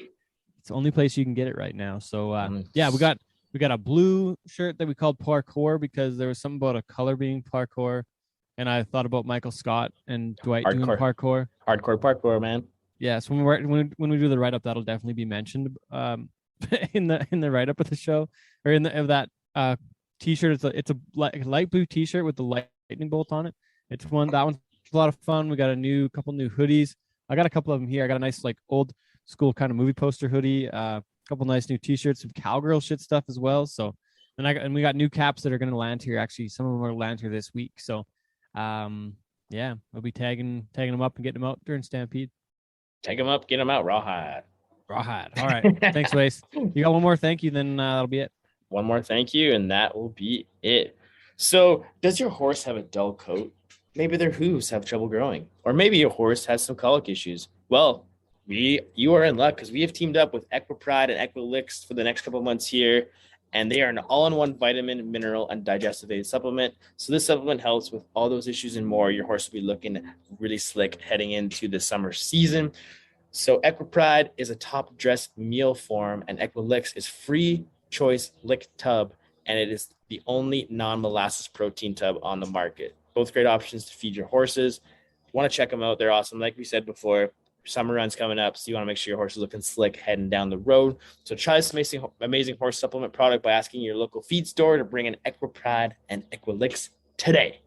It's the only place you can get it right now. So we got a blue shirt that we called Parkour because there was something about a color being Parkour. And I thought about Michael Scott and Dwight doing parkour. Hardcore parkour, man. Yes, when we do the write up, that'll definitely be mentioned in the write up of the show or of that t-shirt. It's a light blue t-shirt with the lightning bolt on it. That one's a lot of fun. We got a couple new hoodies. I got a couple of them here. I got a nice like old school kind of movie poster hoodie. A couple nice new t-shirts, some cowgirl shit stuff as well. So and we got new caps that are going to land here. Actually, some of them are land here this week. So. We'll be tagging them up and getting them out during Stampede. Tag them up, get them out, rawhide. All right. Thanks, Wacey. You got one more thank you, then that'll be it. One more thank you, and that will be it. So, does your horse have a dull coat? Maybe their hooves have trouble growing, or maybe your horse has some colic issues. Well, you are in luck because we have teamed up with EquiPride and EquiLix for the next couple of months here. And they are an all-in-one vitamin, mineral, and digestive aid supplement. So this supplement helps with all those issues and more. Your horse will be looking really slick heading into the summer season. So EquiPride is a top-dressed meal form, and EquiLix is free choice lick tub, and it is the only non-molasses protein tub on the market. Both great options to feed your horses. If you want to check them out, they're awesome. Like we said before, summer run's coming up, so you want to make sure your horse is looking slick heading down the road. So try this amazing horse supplement product by asking your local feed store to bring in EquiPride and EquiLix today.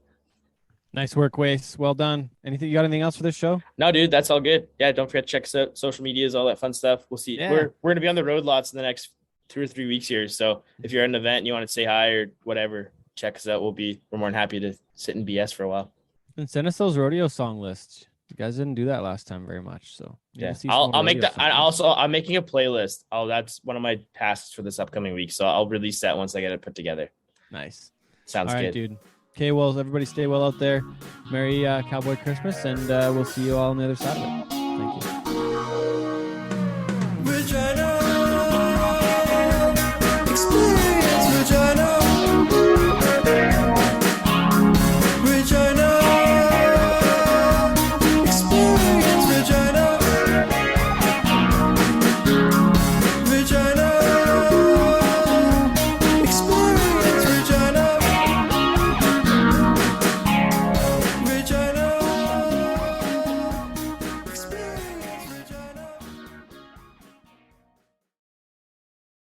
Nice work, Wacey. Well done. You got anything else for this show? No, dude, that's all good. Yeah, don't forget to check us out. Social medias, all that fun stuff. We'll see. Yeah. We're going to be on the road lots in the next 2 or 3 weeks here. So if you're at an event and you want to say hi or whatever, check us out. We're more than happy to sit in BS for a while. And send us those rodeo song lists. You guys didn't do that last time very much, so yeah. I'll make that. I'm making a playlist. That's one of my tasks for this upcoming week. So I'll release that once I get it put together. Nice. Sounds all right, good, dude. Okay, well, everybody stay well out there. Merry Cowboy Christmas, and we'll see you all on the other side of it. Thank you.